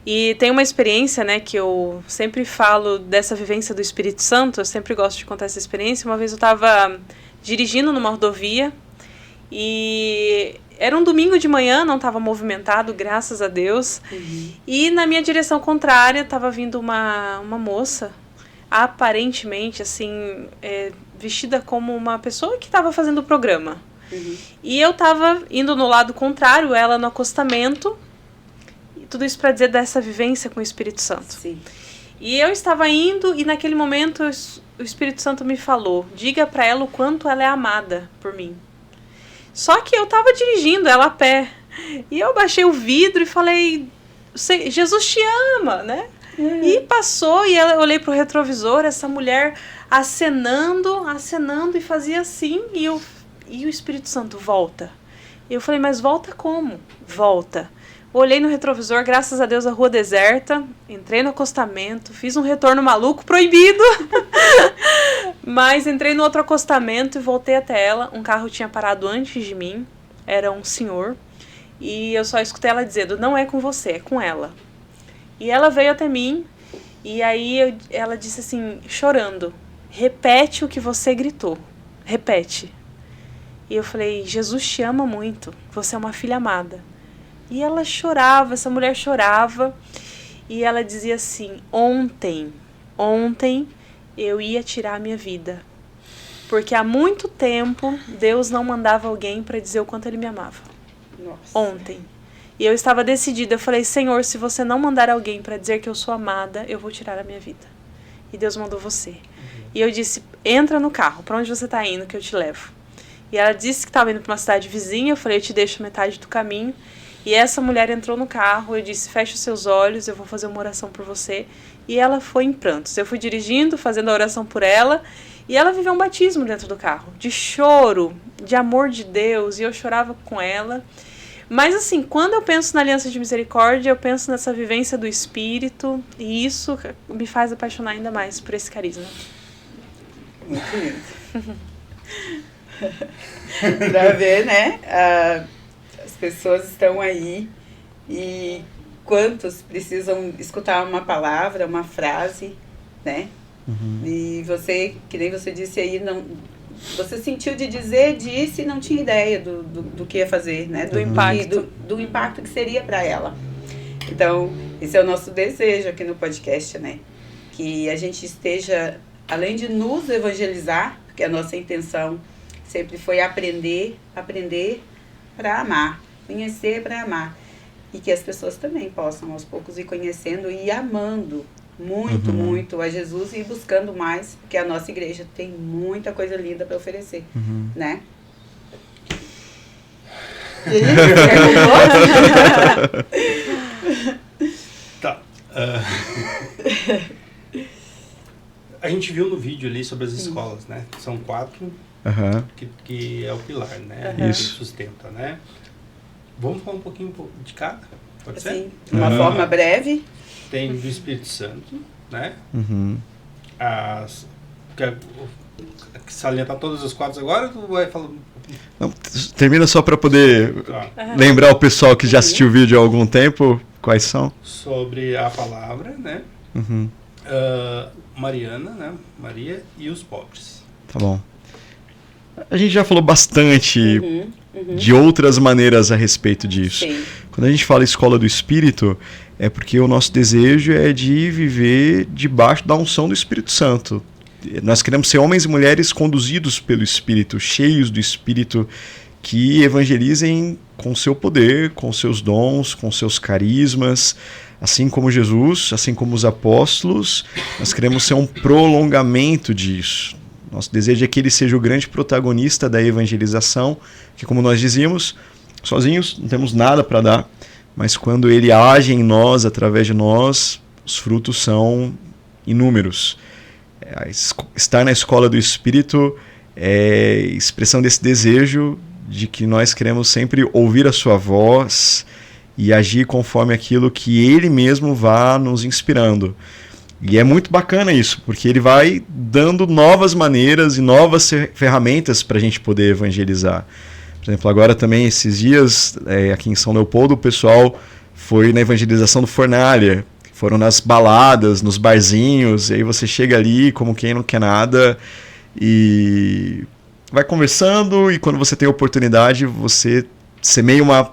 E tem uma experiência, né, que eu sempre falo dessa vivência do Espírito Santo, eu sempre gosto de contar essa experiência. Uma vez eu estava dirigindo numa rodovia, e era um domingo de manhã, não estava movimentado, graças a Deus. E na minha direção contrária estava vindo uma moça, aparentemente assim, vestida como uma pessoa que estava fazendo o programa. E eu estava indo no lado contrário, ela no acostamento. E tudo isso para dizer dessa vivência com o Espírito Santo. Sim. E eu estava indo e naquele momento o Espírito Santo me falou, diga para ela o quanto ela é amada por mim. Só que eu estava dirigindo ela a pé. E eu baixei o vidro e falei, Jesus te ama, né? E passou e eu olhei pro retrovisor, essa mulher acenando e fazia assim. E o Espírito Santo volta. E eu falei, mas volta como? Volta. Olhei no retrovisor, graças a Deus, a rua deserta. Entrei no acostamento, fiz um retorno maluco, proibido. Mas entrei no outro acostamento e voltei até ela. Um carro tinha parado antes de mim, era um senhor. E eu só escutei ela dizendo, não é com você, é com ela. E ela veio até mim, e aí ela disse assim, chorando, repete o que você gritou, repete. E eu falei, Jesus te ama muito, você é uma filha amada. E ela chorava, essa mulher chorava, e ela dizia assim, ontem eu ia tirar a minha vida. Porque há muito tempo Deus não mandava alguém para dizer o quanto Ele me amava. Nossa. Ontem. E eu estava decidida, eu falei, Senhor, se você não mandar alguém para dizer que eu sou amada, eu vou tirar a minha vida. E Deus mandou você. E eu disse, entra no carro, para onde você está indo que eu te levo. E ela disse que estava indo para uma cidade vizinha, eu falei, eu te deixo metade do caminho. E essa mulher entrou no carro, eu disse, fecha os seus olhos, eu vou fazer uma oração por você. E ela foi em prantos. Eu fui dirigindo, fazendo a oração por ela, e ela viveu um batismo dentro do carro, de choro, de amor de Deus, e eu chorava com ela. Mas assim, quando eu penso na Aliança de Misericórdia, eu penso nessa vivência do Espírito, e isso me faz apaixonar ainda mais por esse carisma. Muito lindo. Pra ver, né? As pessoas estão aí e quantos precisam escutar uma palavra, uma frase, né? Uhum. E você, que nem você disse aí, não, você sentiu de dizer, disse e não tinha ideia do que ia fazer, né? Do impacto. Do impacto que seria para ela. Então, esse é o nosso desejo aqui no podcast, né? Que a gente esteja, além de nos evangelizar, porque a nossa intenção sempre foi aprender para amar, conhecer para amar. E que as pessoas também possam, aos poucos, ir conhecendo e amando muito, muito a Jesus e buscando mais, porque a nossa igreja tem muita coisa linda para oferecer, né? Tá. A gente viu no vídeo ali sobre as escolas, né? São 4 que é o pilar, né? Que sustenta, né? Vamos falar um pouquinho de cada? Pode ser? Sim, de uma forma breve. Tem do Espírito Santo, né? Quer salientar todas as 4 agora ou tu vai falando? Não, termina só para poder lembrar o pessoal que já assistiu o vídeo há algum tempo, quais são? Sobre a palavra, né? Mariana, né? Maria e os pobres. Tá bom. A gente já falou bastante de outras maneiras a respeito disso. Sim. Quando a gente fala escola do Espírito, é porque o nosso desejo é de viver debaixo da unção do Espírito Santo. Nós queremos ser homens e mulheres conduzidos pelo Espírito, cheios do Espírito, que evangelizem com seu poder, com seus dons, com seus carismas, assim como Jesus, assim como os apóstolos. Nós queremos ser um prolongamento disso. Nosso desejo é que ele seja o grande protagonista da evangelização, que, como nós dizíamos, sozinhos não temos nada para dar, mas quando ele age em nós, através de nós, os frutos são inúmeros. Estar na escola do Espírito é expressão desse desejo de que nós queremos sempre ouvir a sua voz e agir conforme aquilo que ele mesmo vá nos inspirando. E é muito bacana isso, porque ele vai dando novas maneiras e novas ferramentas para a gente poder evangelizar. Por exemplo, agora também, esses dias, aqui em São Leopoldo, o pessoal foi na evangelização do Fornalha. Foram nas baladas, nos barzinhos, e aí você chega ali como quem não quer nada e vai conversando, e quando você tem a oportunidade, você semeia uma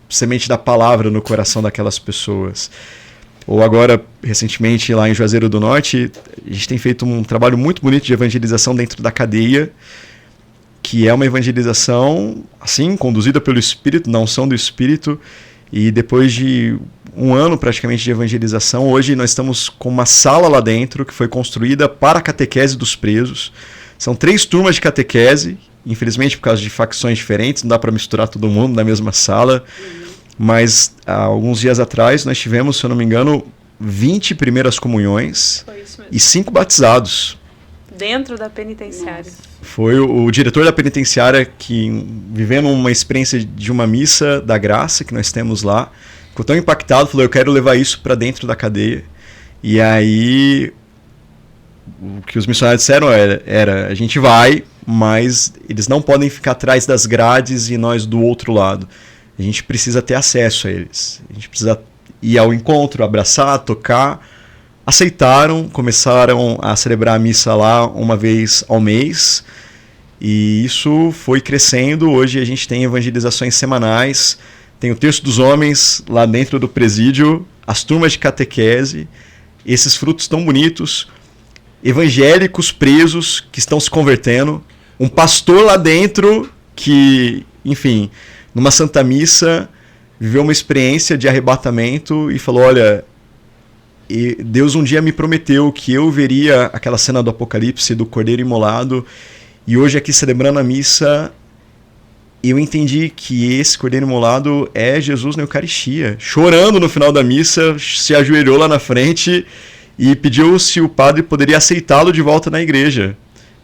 semente da palavra no coração daquelas pessoas. Ou agora, recentemente, lá em Juazeiro do Norte, a gente tem feito um trabalho muito bonito de evangelização dentro da cadeia, que é uma evangelização, assim, conduzida pelo Espírito, na unção do Espírito, e depois de um ano praticamente de evangelização, hoje nós estamos com uma sala lá dentro que foi construída para a catequese dos presos. São 3 turmas de catequese, infelizmente por causa de facções diferentes, não dá para misturar todo mundo na mesma sala, mas há alguns dias atrás nós tivemos, se eu não me engano, 20 primeiras comunhões e 5 batizados. Dentro da penitenciária. Foi o diretor da penitenciária que, vivendo uma experiência de uma missa da graça que nós temos lá, ficou tão impactado, falou, eu quero levar isso para dentro da cadeia. E aí, o que os missionários disseram era, a gente vai, mas eles não podem ficar atrás das grades e nós do outro lado. A gente precisa ter acesso a eles. A gente precisa ir ao encontro, abraçar, tocar. Aceitaram, começaram a celebrar a missa lá uma vez ao mês. E isso foi crescendo. Hoje a gente tem evangelizações semanais. Tem o Terço dos Homens lá dentro do presídio, as turmas de catequese, esses frutos tão bonitos, evangélicos presos que estão se convertendo, um pastor lá dentro que, enfim, numa Santa Missa, viveu uma experiência de arrebatamento e falou, olha, Deus um dia me prometeu que eu veria aquela cena do Apocalipse, do Cordeiro Imolado, e hoje aqui celebrando a missa, eu entendi que esse Cordeiro Imolado é Jesus na Eucaristia. Chorando no final da missa, se ajoelhou lá na frente e pediu se o padre poderia aceitá-lo de volta na igreja.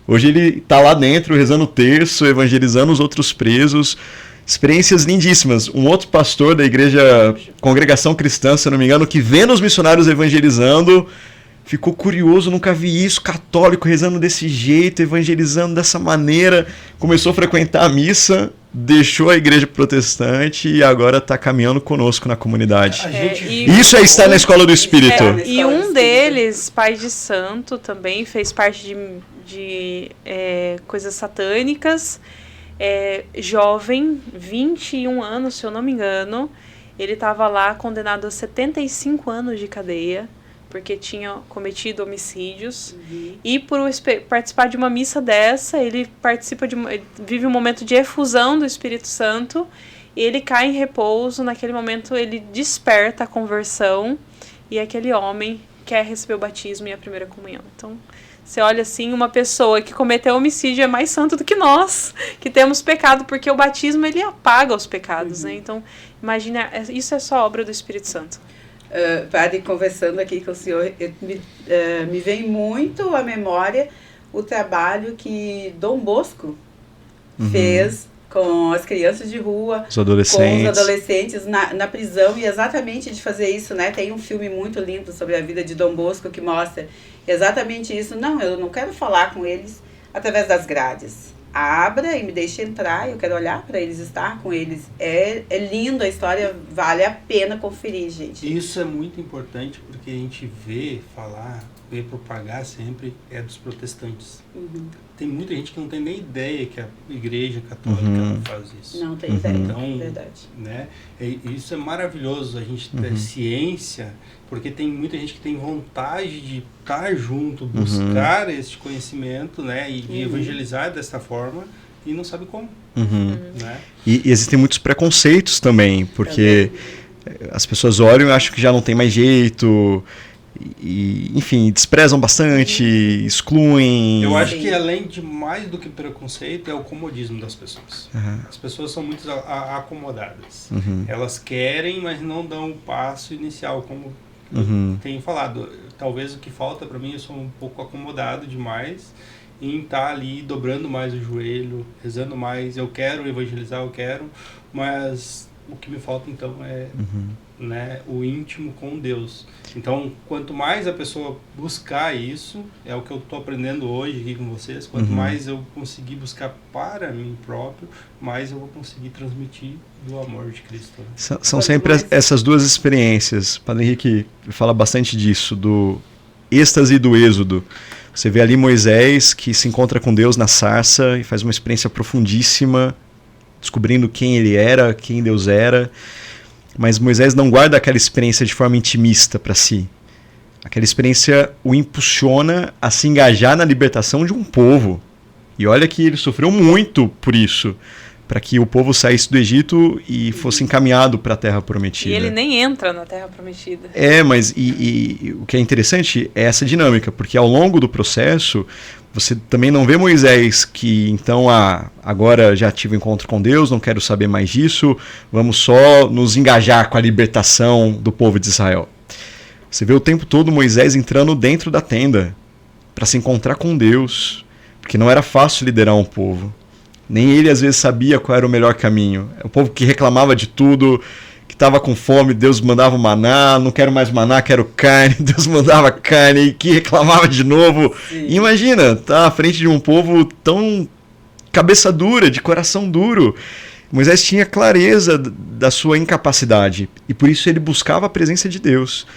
Hoje ele está lá dentro, rezando o terço, evangelizando os outros presos. Experiências lindíssimas. Um outro pastor da igreja Congregação Cristã, se eu não me engano, que vendo os missionários evangelizando, ficou curioso, nunca vi isso, católico rezando desse jeito, evangelizando dessa maneira, começou a frequentar a missa, deixou a igreja protestante e agora está caminhando conosco na comunidade. Isso é estar na escola do Espírito. E um deles, pai de santo, também fez parte de coisas satânicas, jovem, 21 anos, se eu não me engano, ele estava lá condenado a 75 anos de cadeia, porque tinha cometido homicídios. E por participar de uma missa dessa, ele ele vive um momento de efusão do Espírito Santo, e ele cai em repouso. Naquele momento ele desperta a conversão, e aquele homem quer receber o batismo e a primeira comunhão. Então, você olha assim, uma pessoa que cometeu homicídio é mais santo do que nós, que temos pecado, porque o batismo ele apaga os pecados, né? Então, imagina, isso é só obra do Espírito Santo. Padre, conversando aqui com o senhor, me vem muito à memória o trabalho que Dom Bosco fez com as crianças de rua, os adolescentes. Com os adolescentes na prisão, e exatamente de fazer isso, né? Tem um filme muito lindo sobre a vida de Dom Bosco que mostra exatamente isso. Não, eu não quero falar com eles através das grades. Abra e me deixe entrar, eu quero olhar para eles, estar com eles. É lindo a história, vale a pena conferir, gente. Isso é muito importante porque a gente vê propagar sempre dos protestantes. Tem muita gente que não tem nem ideia que a Igreja Católica não faz isso. Não tem ideia, então, verdade. Né, isso é maravilhoso, a gente ter ciência, porque tem muita gente que tem vontade de estar junto, buscar esse conhecimento, né, e evangelizar dessa forma, e não sabe como. Né? E existem muitos preconceitos também, porque as pessoas olham e acham que já não tem mais jeito, e, enfim, desprezam bastante, excluem. Eu acho que além de mais do que preconceito, é o comodismo das pessoas. As pessoas são muito acomodadas. Elas querem, mas não dão o passo inicial, como eu tenho falado. Talvez o que falta para mim, eu sou um pouco acomodado demais em estar ali dobrando mais o joelho, rezando mais. Eu quero evangelizar, mas o que me falta então é né, o íntimo com Deus. Então, quanto mais a pessoa buscar isso, é o que eu estou aprendendo hoje aqui com vocês, quanto mais eu conseguir buscar para mim próprio, mais eu vou conseguir transmitir do amor de Cristo. São sempre essas duas experiências. Padre Henrique fala bastante disso, do êxtase e do êxodo. Você vê ali Moisés que se encontra com Deus na sarça e faz uma experiência profundíssima, descobrindo quem ele era, quem Deus era. Mas Moisés não guarda aquela experiência de forma intimista para si. Aquela experiência o impulsiona a se engajar na libertação de um povo. E olha que ele sofreu muito por isso, para que o povo saísse do Egito e fosse encaminhado para a Terra Prometida. E ele nem entra na Terra Prometida. Mas o que é interessante é essa dinâmica, porque ao longo do processo, você também não vê Moisés que, então, agora já tive um encontro com Deus, não quero saber mais disso, vamos só nos engajar com a libertação do povo de Israel. Você vê o tempo todo Moisés entrando dentro da tenda para se encontrar com Deus, porque não era fácil liderar um povo. Nem ele, às vezes, sabia qual era o melhor caminho. É um povo que reclamava de tudo, que estava com fome, Deus mandava o maná, não quero mais maná, quero carne, Deus mandava carne, e que reclamava de novo. E imagina, tá à frente de um povo tão cabeça dura, de coração duro. Moisés tinha clareza da sua incapacidade, e por isso ele buscava a presença de Deus.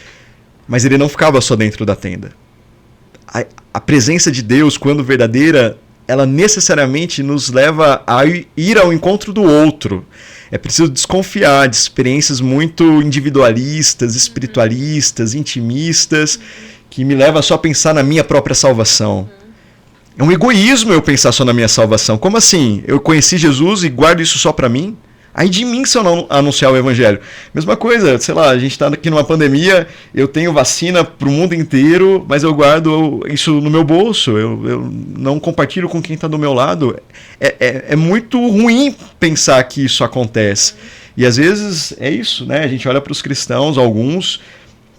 Mas ele não ficava só dentro da tenda. A presença de Deus, quando verdadeira, ela necessariamente nos leva a ir ao encontro do outro. É preciso desconfiar de experiências muito individualistas, espiritualistas, intimistas, que me levam só a pensar na minha própria salvação. É um egoísmo eu pensar só na minha salvação. Como assim? Eu conheci Jesus e guardo isso só para mim? Aí de mim se eu não anunciar o evangelho. Mesma coisa, sei lá, a gente está aqui numa pandemia, eu tenho vacina para o mundo inteiro, mas eu guardo isso no meu bolso, eu não compartilho com quem está do meu lado. É muito ruim pensar que isso acontece. E às vezes é isso, né? A gente olha para os cristãos, alguns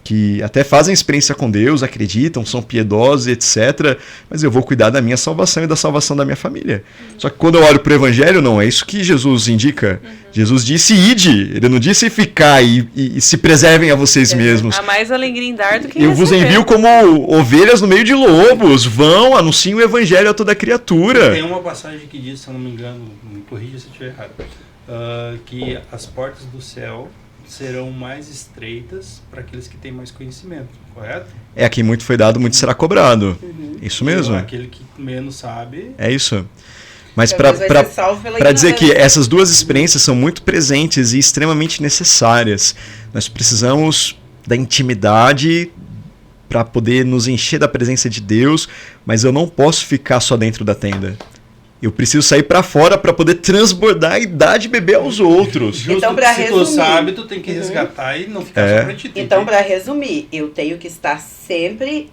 que até fazem experiência com Deus, acreditam, são piedosos, etc. Mas eu vou cuidar da minha salvação e da salvação da minha família. Só que quando eu olho para o Evangelho, não é isso que Jesus indica. Jesus disse ide, ele não disse ficar e se preservem a vocês mesmos. Há mais alegria em dar do que eu vos envio como ovelhas no meio de lobos, vão, anunciem o Evangelho a toda criatura. Tem uma passagem que diz, se eu não me engano, me corrija se eu estiver errado, que as portas do céu serão mais estreitas para aqueles que têm mais conhecimento, correto? É, a quem muito foi dado, muito será cobrado. Isso mesmo. Aquele que menos sabe... É isso. Mas para dizer que essas duas experiências são muito presentes e extremamente necessárias. Nós precisamos da intimidade para poder nos encher da presença de Deus, mas eu não posso ficar só dentro da tenda. Eu preciso sair para fora para poder transbordar e dar de beber aos outros. Então, para resumir, tu sabe, tu tem que resgatar e não ficar só pra ti. Então, para resumir, eu tenho que estar sempre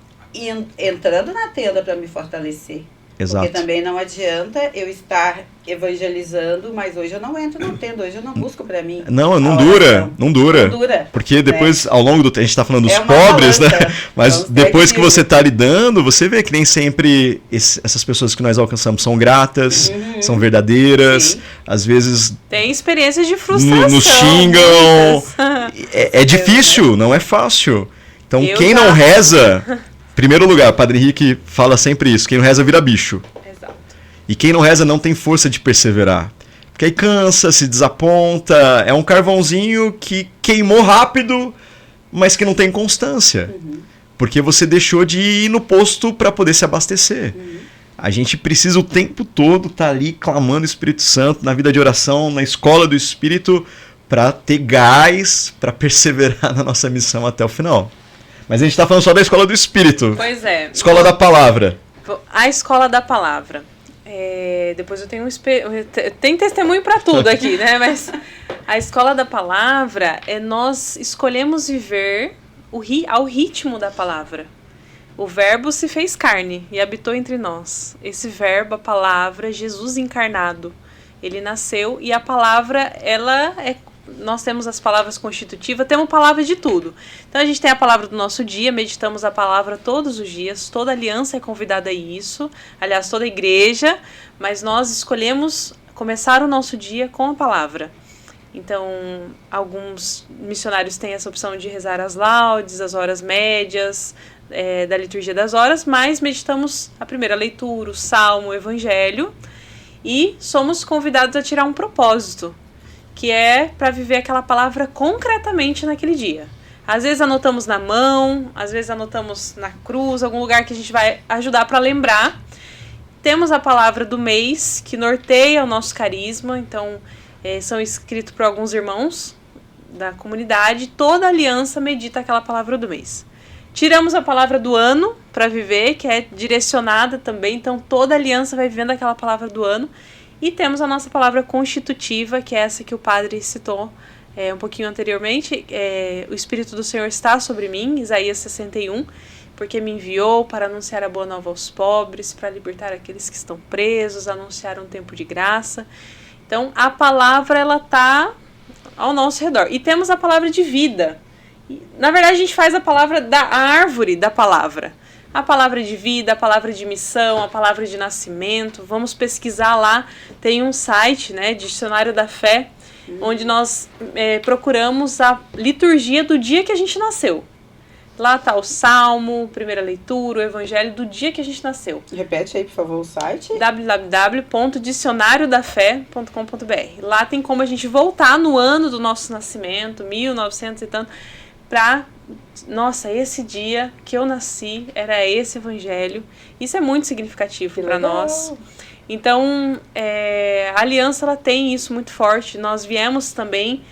entrando na tenda para me fortalecer. Exato. Porque também não adianta eu estar evangelizando, mas hoje eu não entro na tenda, hoje eu não busco para mim. Não dura. Não dura. Porque depois, ao longo do tempo, a gente está falando dos pobres, né? Mas depois que você está lidando, você vê que nem sempre essas pessoas que nós alcançamos são gratas, são verdadeiras, sim. Às vezes... Tem experiências de frustração. Nos xingam. É difícil, não é fácil. Então, quem não reza... Primeiro lugar, Padre Henrique fala sempre isso, quem não reza vira bicho. Exato. E quem não reza não tem força de perseverar. Porque aí cansa, se desaponta, é um carvãozinho que queimou rápido, mas que não tem constância. Porque você deixou de ir no posto para poder se abastecer. A gente precisa o tempo todo estar ali clamando o Espírito Santo, na vida de oração, na escola do Espírito, para ter gás, para perseverar na nossa missão até o final. Mas a gente está falando só da escola do Espírito. Pois é. Escola da palavra. A escola da palavra. Depois eu tenho tem testemunho para tudo aqui, né? Mas a escola da palavra nós escolhemos viver ao ritmo da palavra. O verbo se fez carne e habitou entre nós. Esse verbo, a palavra, Jesus encarnado. Ele nasceu e a palavra, nós temos as palavras constitutivas, temos palavra de tudo. Então a gente tem a palavra do nosso dia, meditamos a palavra todos os dias, toda aliança é convidada a isso, aliás, toda igreja, mas nós escolhemos começar o nosso dia com a palavra. Então, alguns missionários têm essa opção de rezar as laudes, as horas médias, da liturgia das horas, mas meditamos a primeira leitura, o salmo, o evangelho, e somos convidados a tirar um propósito, que é para viver aquela palavra concretamente naquele dia. Às vezes anotamos na mão, às vezes anotamos na cruz, algum lugar que a gente vai ajudar para lembrar. Temos a palavra do mês, que norteia o nosso carisma, então são escritos por alguns irmãos da comunidade, toda aliança medita aquela palavra do mês. Tiramos a palavra do ano para viver, que é direcionada também, então toda aliança vai vivendo aquela palavra do ano. E temos a nossa palavra constitutiva, que é essa que o padre citou um pouquinho anteriormente. O Espírito do Senhor está sobre mim, Isaías 61, porque me enviou para anunciar a boa nova aos pobres, para libertar aqueles que estão presos, anunciar um tempo de graça. Então, a palavra, ela está ao nosso redor. E temos a palavra de vida. Na verdade, a gente faz a palavra da árvore da palavra. A palavra de vida, a palavra de missão, a palavra de nascimento. Vamos pesquisar lá. Tem um site, né, Dicionário da Fé, onde nós procuramos a liturgia do dia que a gente nasceu. Lá está o Salmo, primeira leitura, o Evangelho do dia que a gente nasceu. Repete aí, por favor, o site. www.dicionariodafé.com.br. Lá tem como a gente voltar no ano do nosso nascimento, 1900 e tanto, para... Nossa, esse dia que eu nasci era esse Evangelho. Isso é muito significativo para nós. Então, a aliança ela tem isso muito forte. Nós viemos também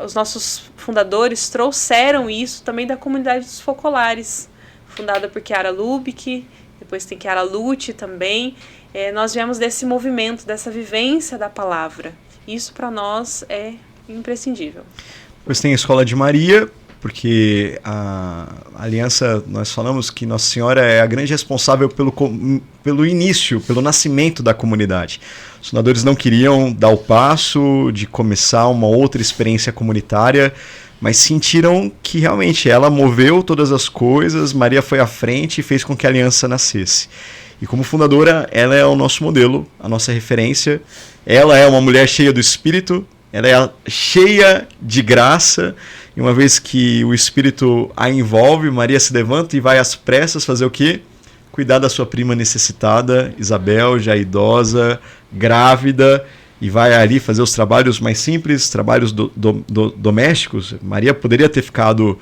os nossos fundadores trouxeram isso também da comunidade dos focolares, fundada por Chiara Lubick, depois tem Chiara Lucci também. Nós viemos desse movimento, dessa vivência da palavra. Isso para nós é imprescindível. Depois tem a Escola de Maria, porque a aliança, nós falamos que Nossa Senhora é a grande responsável pelo início, pelo nascimento da comunidade. Os fundadores não queriam dar o passo de começar uma outra experiência comunitária, mas sentiram que realmente ela moveu todas as coisas, Maria foi à frente e fez com que a aliança nascesse. E como fundadora, ela é o nosso modelo, a nossa referência. Ela é uma mulher cheia do Espírito, ela é cheia de graça, e uma vez que o Espírito a envolve, Maria se levanta e vai às pressas fazer o quê? Cuidar da sua prima necessitada, Isabel, já idosa, grávida, e vai ali fazer os trabalhos mais simples, trabalhos domésticos. Maria poderia ter ficado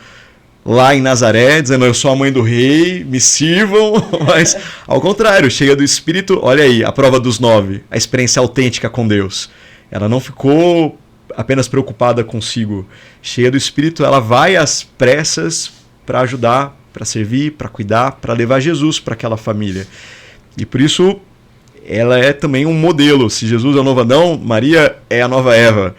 lá em Nazaré, dizendo, eu sou a mãe do rei, me sirvam, mas ao contrário, cheia do Espírito, olha aí, a prova dos 9, a experiência autêntica com Deus. Ela não ficou apenas preocupada consigo. Cheia do Espírito, ela vai às pressas para ajudar, para servir, para cuidar, para levar Jesus para aquela família. E por isso, ela é também um modelo. Se Jesus é o novo Adão, Maria é a nova Eva.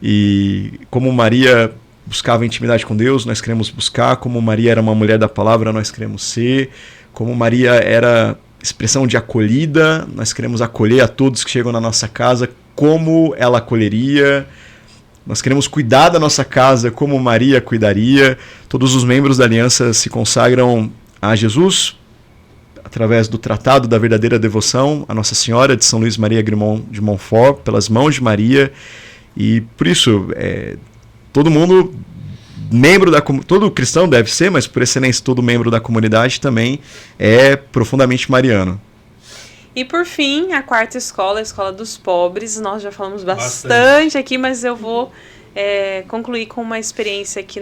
E como Maria buscava intimidade com Deus, nós queremos buscar. Como Maria era uma mulher da palavra, nós queremos ser. Como Maria era expressão de acolhida, nós queremos acolher a todos que chegam na nossa casa como ela acolheria. Nós queremos cuidar da nossa casa como Maria cuidaria. Todos os membros da aliança se consagram a Jesus através do Tratado da Verdadeira Devoção a Nossa Senhora de São Luís Maria Grimond de Montfort, pelas mãos de Maria. E por isso, todo mundo, todo cristão deve ser, mas por excelência todo membro da comunidade também é profundamente mariano. E por fim, a quarta escola, a Escola dos Pobres. Nós já falamos bastante aqui, mas eu vou concluir com uma experiência que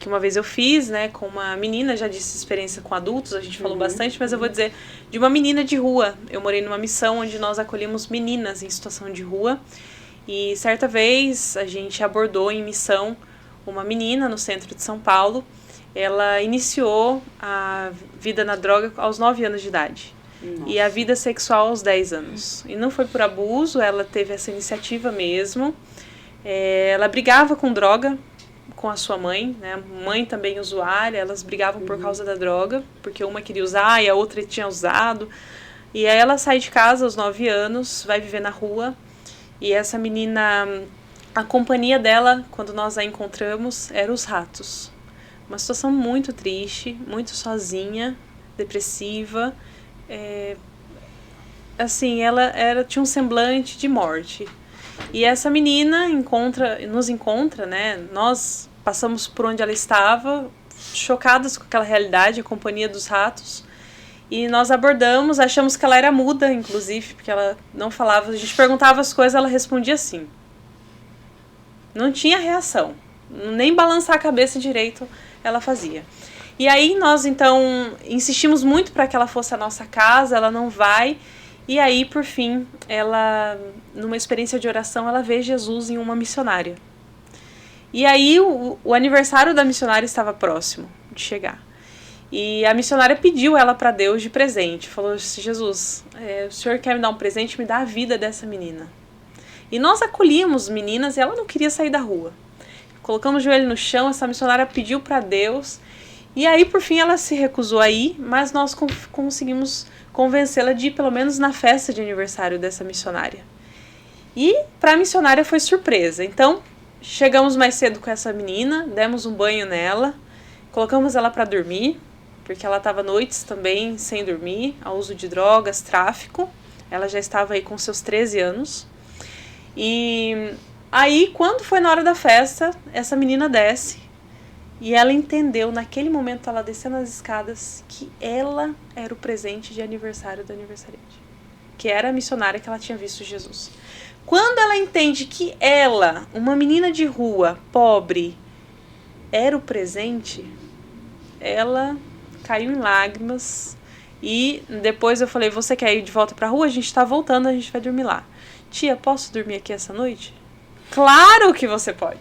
uma vez eu fiz, né, com uma menina. Já disse experiência com adultos, a gente falou bastante, mas eu vou dizer de uma menina de rua. Eu morei numa missão onde nós acolhemos meninas em situação de rua. E certa vez a gente abordou em missão uma menina no centro de São Paulo. Ela iniciou a vida na droga aos 9 anos de idade. Nossa. E a vida sexual aos 10 anos. E não foi por abuso, ela teve essa iniciativa mesmo. Ela brigava com droga, com a sua mãe, né? Mãe também usuária, elas brigavam por causa da droga, porque uma queria usar e a outra tinha usado. E aí ela sai de casa aos 9 anos, vai viver na rua. E essa menina, a companhia dela, quando nós a encontramos, eram os ratos. Uma situação muito triste, muito sozinha, depressiva. Assim, ela tinha um semblante de morte. E essa menina nos encontra, né? Nós passamos por onde ela estava, chocadas com aquela realidade, a companhia dos ratos. E nós abordamos, achamos que ela era muda, inclusive, porque ela não falava. A gente perguntava as coisas, ela respondia assim. Não tinha reação. Nem balançar a cabeça direito ela fazia. E aí nós, então, insistimos muito para que ela fosse à nossa casa, ela não vai. E aí, por fim, ela, numa experiência de oração, ela vê Jesus em uma missionária. E aí o aniversário da missionária estava próximo de chegar. E a missionária pediu ela para Deus de presente. Falou, Jesus, o senhor quer me dar um presente? Me dá a vida dessa menina. E nós acolhíamos meninas e ela não queria sair da rua. Colocamos o joelho no chão, essa missionária pediu para Deus. E aí, por fim, ela se recusou a ir, mas nós conseguimos convencê-la de ir pelo menos na festa de aniversário dessa missionária. E para a missionária foi surpresa. Então, chegamos mais cedo com essa menina, demos um banho nela, colocamos ela para dormir, porque ela estava noites também sem dormir, ao uso de drogas, tráfico. Ela já estava aí com seus 13 anos. E aí, quando foi na hora da festa, essa menina desce e ela entendeu, naquele momento, ela descendo as escadas, que ela era o presente de aniversário do aniversariante. Que era a missionária que ela tinha visto Jesus. Quando ela entende que ela, uma menina de rua, pobre, era o presente, ela caiu em lágrimas. E depois eu falei, você quer ir de volta pra rua? A gente tá voltando, a gente vai dormir lá. Tia, posso dormir aqui essa noite? Claro que você pode.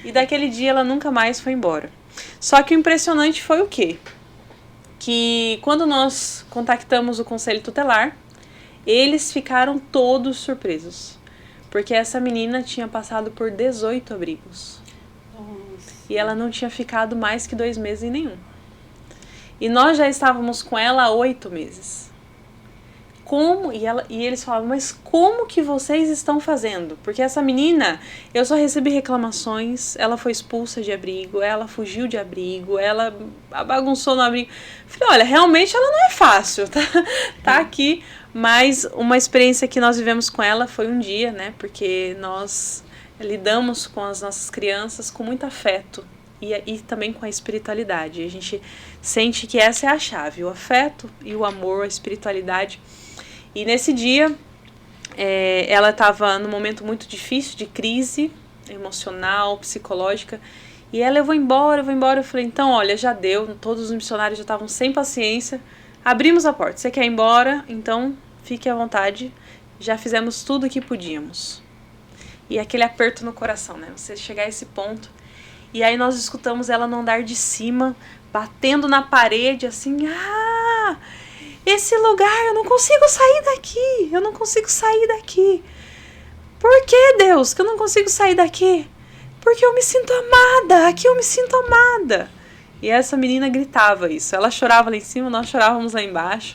E daquele dia ela nunca mais foi embora. Só que o impressionante foi o quê? Que quando nós contactamos o conselho tutelar, eles ficaram todos surpresos. Porque essa menina tinha passado por 18 abrigos. Nossa. E ela não tinha ficado mais que 2 meses em nenhum. E nós já estávamos com ela há 8 meses. Como? E eles falavam, mas como que vocês estão fazendo? Porque essa menina, eu só recebi reclamações, ela foi expulsa de abrigo, ela fugiu de abrigo, ela bagunçou no abrigo. Falei, olha, realmente ela não é fácil, tá aqui. Mas uma experiência que nós vivemos com ela foi um dia, né? Porque nós lidamos com as nossas crianças com muito afeto. E também com a espiritualidade. A gente sente que essa é a chave, o afeto e o amor, a espiritualidade. E nesse dia, ela estava num momento muito difícil de crise emocional, psicológica. E ela, eu vou embora. Eu falei, então, olha, já deu. Todos os missionários já estavam sem paciência. Abrimos a porta. Você quer ir embora? Então, fique à vontade. Já fizemos tudo o que podíamos. E aquele aperto no coração, né? Você chegar a esse ponto. E aí nós escutamos ela no andar de cima, batendo na parede, assim, esse lugar, eu não consigo sair daqui. Por que, Deus, que eu não consigo sair daqui? Porque eu me sinto amada, aqui eu me sinto amada. E essa menina gritava isso, ela chorava lá em cima, nós chorávamos lá embaixo.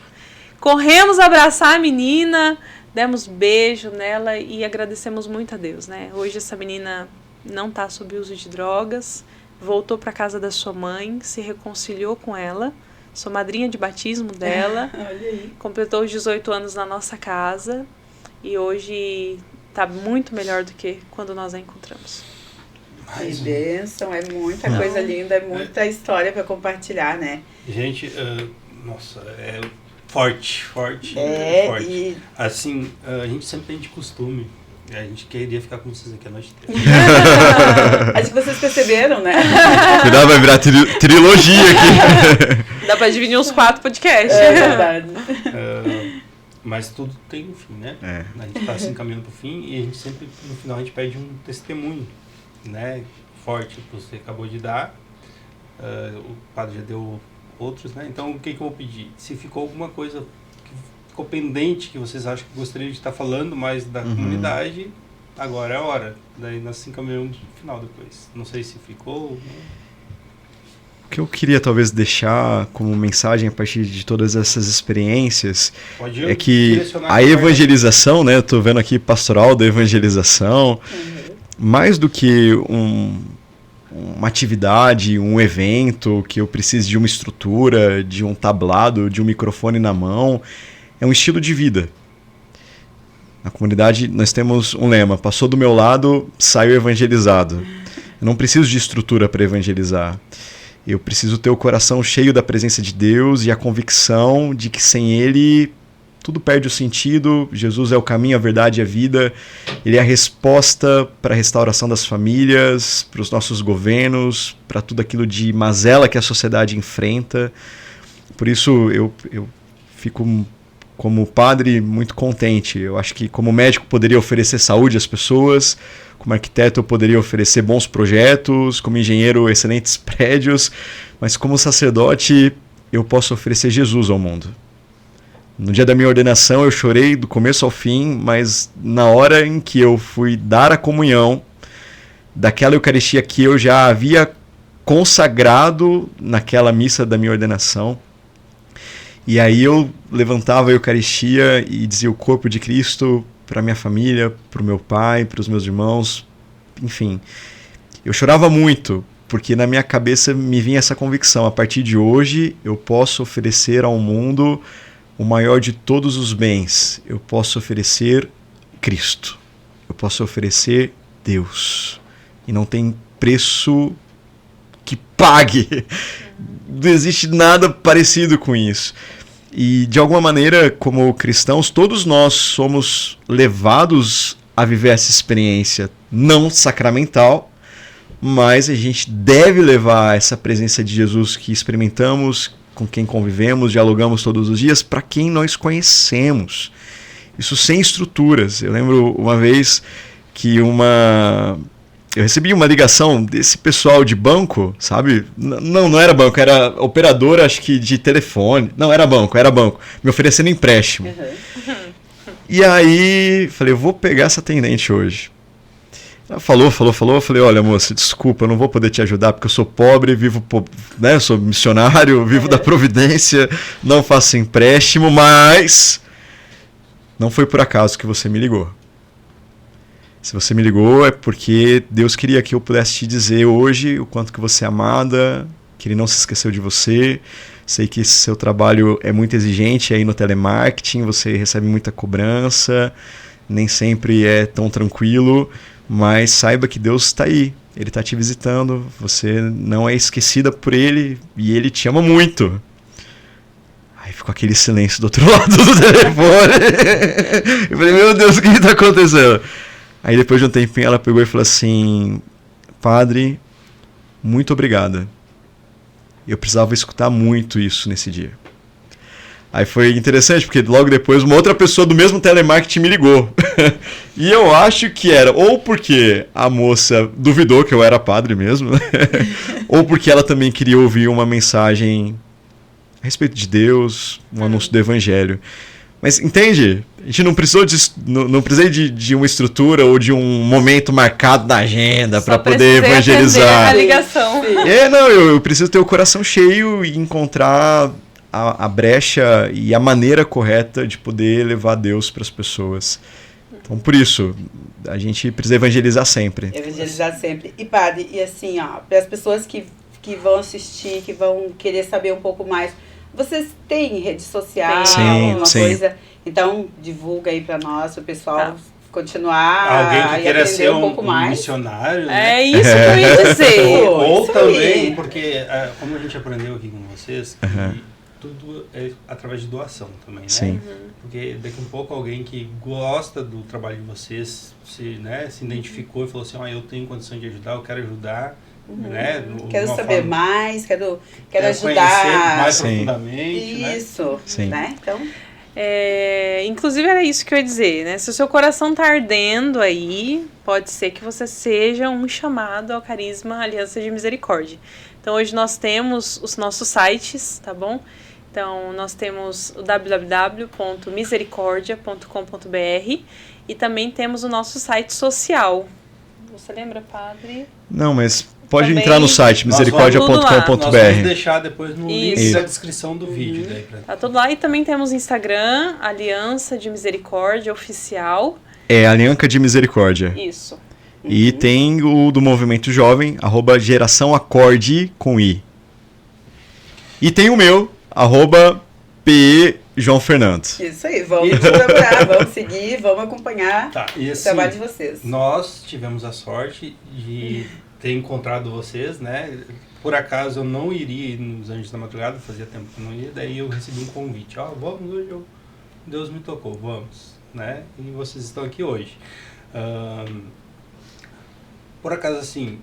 Corremos abraçar a menina, demos beijo nela e agradecemos muito a Deus, né? Hoje essa menina não está sob uso de drogas, voltou para casa da sua mãe, se reconciliou com ela, sou madrinha de batismo dela, Olha aí. completou os 18 anos na nossa casa e hoje está muito melhor do que quando nós a encontramos. Que bênção, é muita coisa linda, é muita história para compartilhar, né? Gente, nossa, é forte. E... Assim, a gente sempre tem de costume. A gente queria ficar com vocês aqui a noite inteira. Acho que vocês perceberam, né? Cuidado, vai virar trilogia aqui. Dá pra dividir uns 4 podcasts. É verdade. Mas tudo tem um fim, né? É. A gente tá assim caminhando pro fim e a gente sempre, no final, a gente pede um testemunho, né? Forte que você acabou de dar. O padre já deu outros, né? Então, o que eu vou pedir? Se ficou alguma coisa ficou pendente que vocês acham que gostariam de estar falando mais da comunidade, agora é a hora. Daí nós se encaminhamos no final depois. Não sei se ficou. O que eu queria talvez deixar como mensagem a partir de todas essas experiências é que a evangelização, né? Eu tô vendo aqui pastoral da evangelização, mais do que uma atividade, um evento que eu precise de uma estrutura, de um tablado, de um microfone na mão, é um estilo de vida. Na comunidade nós temos um lema: passou do meu lado, saiu evangelizado. Eu não preciso de estrutura para evangelizar. Eu preciso ter o coração cheio da presença de Deus e a convicção de que sem Ele tudo perde o sentido. Jesus é o caminho, a verdade e a vida. Ele é a resposta para a restauração das famílias, para os nossos governos, para tudo aquilo de mazela que a sociedade enfrenta. Por isso eu fico, como padre, muito contente. Eu acho que como médico poderia oferecer saúde às pessoas, como arquiteto eu poderia oferecer bons projetos, como engenheiro excelentes prédios, mas como sacerdote eu posso oferecer Jesus ao mundo. No dia da minha ordenação eu chorei do começo ao fim, mas na hora em que eu fui dar a comunhão daquela Eucaristia que eu já havia consagrado naquela missa da minha ordenação, e aí eu levantava a Eucaristia e dizia o corpo de Cristo para minha família, para o meu pai, para os meus irmãos, enfim. Eu chorava muito, porque na minha cabeça me vinha essa convicção: a partir de hoje eu posso oferecer ao mundo o maior de todos os bens, eu posso oferecer Cristo. eu posso oferecer Deus. E não tem preço que pague. Não existe nada parecido com isso. E, de alguma maneira, como cristãos, todos nós somos levados a viver essa experiência não sacramental, mas a gente deve levar essa presença de Jesus que experimentamos, com quem convivemos, dialogamos todos os dias, para quem nós conhecemos. Isso sem estruturas. Eu lembro uma vez que eu recebi uma ligação desse pessoal de banco, sabe? Não era banco, era operadora, acho que de telefone. Não, era banco, me oferecendo empréstimo. E aí, falei, eu vou pegar essa atendente hoje. Ela falou, eu falei, olha moça, desculpa, eu não vou poder te ajudar porque eu sou pobre, né, eu sou missionário, vivo da providência, não faço empréstimo, mas não foi por acaso que você me ligou. Se você me ligou é porque Deus queria que eu pudesse te dizer hoje o quanto que você é amada, que Ele não se esqueceu de você. Sei que seu trabalho é muito exigente aí no telemarketing, você recebe muita cobrança, nem sempre é tão tranquilo, mas saiba que Deus está aí, Ele está te visitando, você não é esquecida por Ele e Ele te ama muito. Aí ficou aquele silêncio do outro lado do telefone. Eu falei, meu Deus, o que está acontecendo? Aí depois de um tempinho ela pegou e falou assim, padre, muito obrigada. Eu precisava escutar muito isso nesse dia. Aí foi interessante, porque logo depois uma outra pessoa do mesmo telemarketing me ligou. E eu acho que era ou porque a moça duvidou que eu era padre mesmo, ou porque ela também queria ouvir uma mensagem a respeito de Deus, um anúncio do Evangelho. Mas entende? A gente não precisou não precisei de uma estrutura ou de um momento marcado na agenda para poder evangelizar. A ligação. Não, eu preciso ter o coração cheio e encontrar a brecha e a maneira correta de poder levar Deus para as pessoas. Então, por isso, a gente precisa evangelizar sempre. Evangelizar sempre. E, padre, e assim, ó, para as pessoas que vão assistir, que vão querer saber um pouco mais, vocês têm rede social, alguma coisa? Então, divulga aí para nós, o pessoal continuar alguém que queira ser um pouco mais. Missionário, né? É isso que eu ia dizer. Ou também, porque como a gente aprendeu aqui com vocês, que tudo é através de doação também, né? Sim. Porque daqui a pouco alguém que gosta do trabalho de vocês se identificou e falou assim, eu tenho condição de ajudar, eu quero ajudar. Né? Quero saber mais, quero Conhecer ajudar mais profundamente. Isso, né? Então... inclusive era isso que eu ia dizer, né? Se o seu coração tá ardendo aí, pode ser que você seja um chamado ao carisma Aliança de Misericórdia. Então hoje nós temos os nossos sites, tá bom? Então nós temos o www.misericordia.com.br e também temos o nosso site social. Você lembra, padre? Não, mas pode também entrar no site misericordia.com.br. Nós vamos deixar depois no link da descrição do vídeo. Daí tá tudo lá. E também temos Instagram, Aliança de Misericórdia Oficial. Aliança de Misericórdia. Isso. E tem o do Movimento Jovem, @geraçãoacorde com I. E tem o meu, @PE João Fernando. Isso aí, vamos procurar, vamos seguir, vamos acompanhar e assim, o trabalho de vocês. Nós tivemos a sorte de ter encontrado vocês, né? Por acaso eu não iria nos Anjos da Madrugada, fazia tempo que eu não ia, daí eu recebi um convite. Vamos hoje, Deus me tocou, vamos, né? E vocês estão aqui hoje. Por acaso, assim,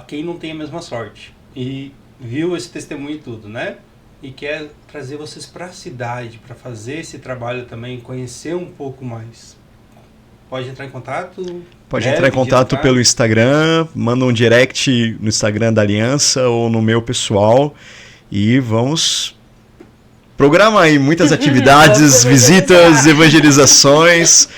quem não tem a mesma sorte e viu esse testemunho e tudo, né? E quer trazer vocês para a cidade, para fazer esse trabalho também, conhecer um pouco mais. Pode entrar em contato? Pode entrar em contato pelo Instagram, manda um direct no Instagram da Aliança ou no meu pessoal e vamos programar aí muitas atividades, visitas, evangelizações.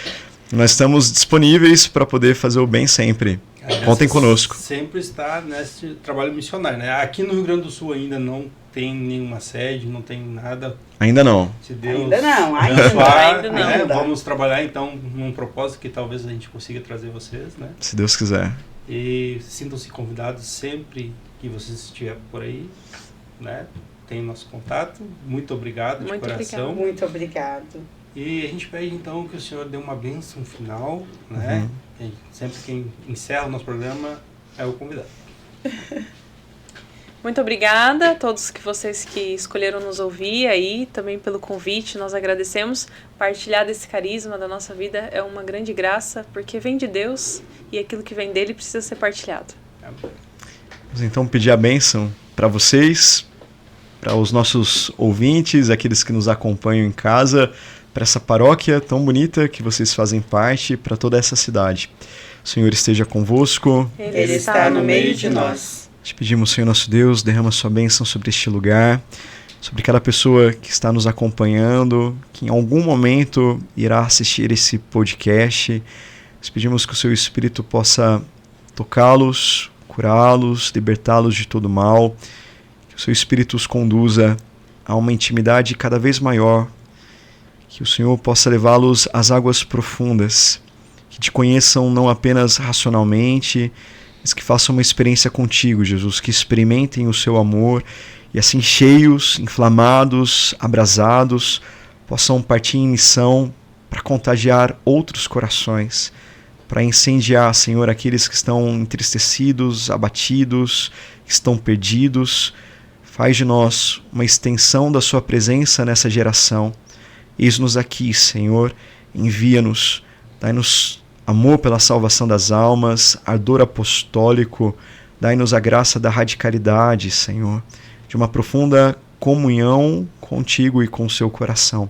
Nós estamos disponíveis para poder fazer o bem sempre. Contem conosco. Sempre está nesse trabalho missionário, né? Aqui no Rio Grande do Sul ainda não tem nenhuma sede, não tem nada. Ainda não. Se Deus ainda não. Né? Vamos trabalhar então num propósito que talvez a gente consiga trazer vocês, né? Se Deus quiser. E sintam-se convidados sempre que vocês estiverem por aí, né? Tem nosso contato. Muito obrigado de coração. Muito obrigado. E a gente pede então que o senhor dê uma bênção final, né? E sempre quem encerra o nosso programa é o convidado. Muito obrigada a todos vocês que escolheram nos ouvir aí, também pelo convite, nós agradecemos. Partilhar desse carisma da nossa vida é uma grande graça, porque vem de Deus e aquilo que vem dele precisa ser partilhado. Vamos então pedir a bênção para vocês, para os nossos ouvintes, aqueles que nos acompanham em casa, para essa paróquia tão bonita que vocês fazem parte, para toda essa cidade. O Senhor esteja convosco. Ele está no meio de nós. Te pedimos, Senhor nosso Deus, derrama sua bênção sobre este lugar, sobre cada pessoa que está nos acompanhando, que em algum momento irá assistir esse podcast. Nós pedimos que o seu Espírito possa tocá-los, curá-los, libertá-los de todo mal, que o seu Espírito os conduza a uma intimidade cada vez maior, que o Senhor possa levá-los às águas profundas, que te conheçam não apenas racionalmente, mas que façam uma experiência contigo, Jesus, que experimentem o seu amor e assim cheios, inflamados, abrasados, possam partir em missão para contagiar outros corações, para incendiar, Senhor, aqueles que estão entristecidos, abatidos, que estão perdidos. Faz de nós uma extensão da sua presença nessa geração. Eis-nos aqui, Senhor, envia-nos, dai-nos amor pela salvação das almas, ardor apostólico, dai-nos a graça da radicalidade, Senhor, de uma profunda comunhão contigo e com o seu coração.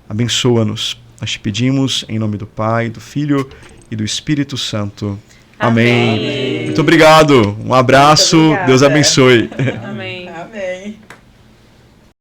Abençoa-nos. Nós te pedimos em nome do Pai, do Filho e do Espírito Santo. Amém. Muito obrigado. Um abraço. Deus abençoe.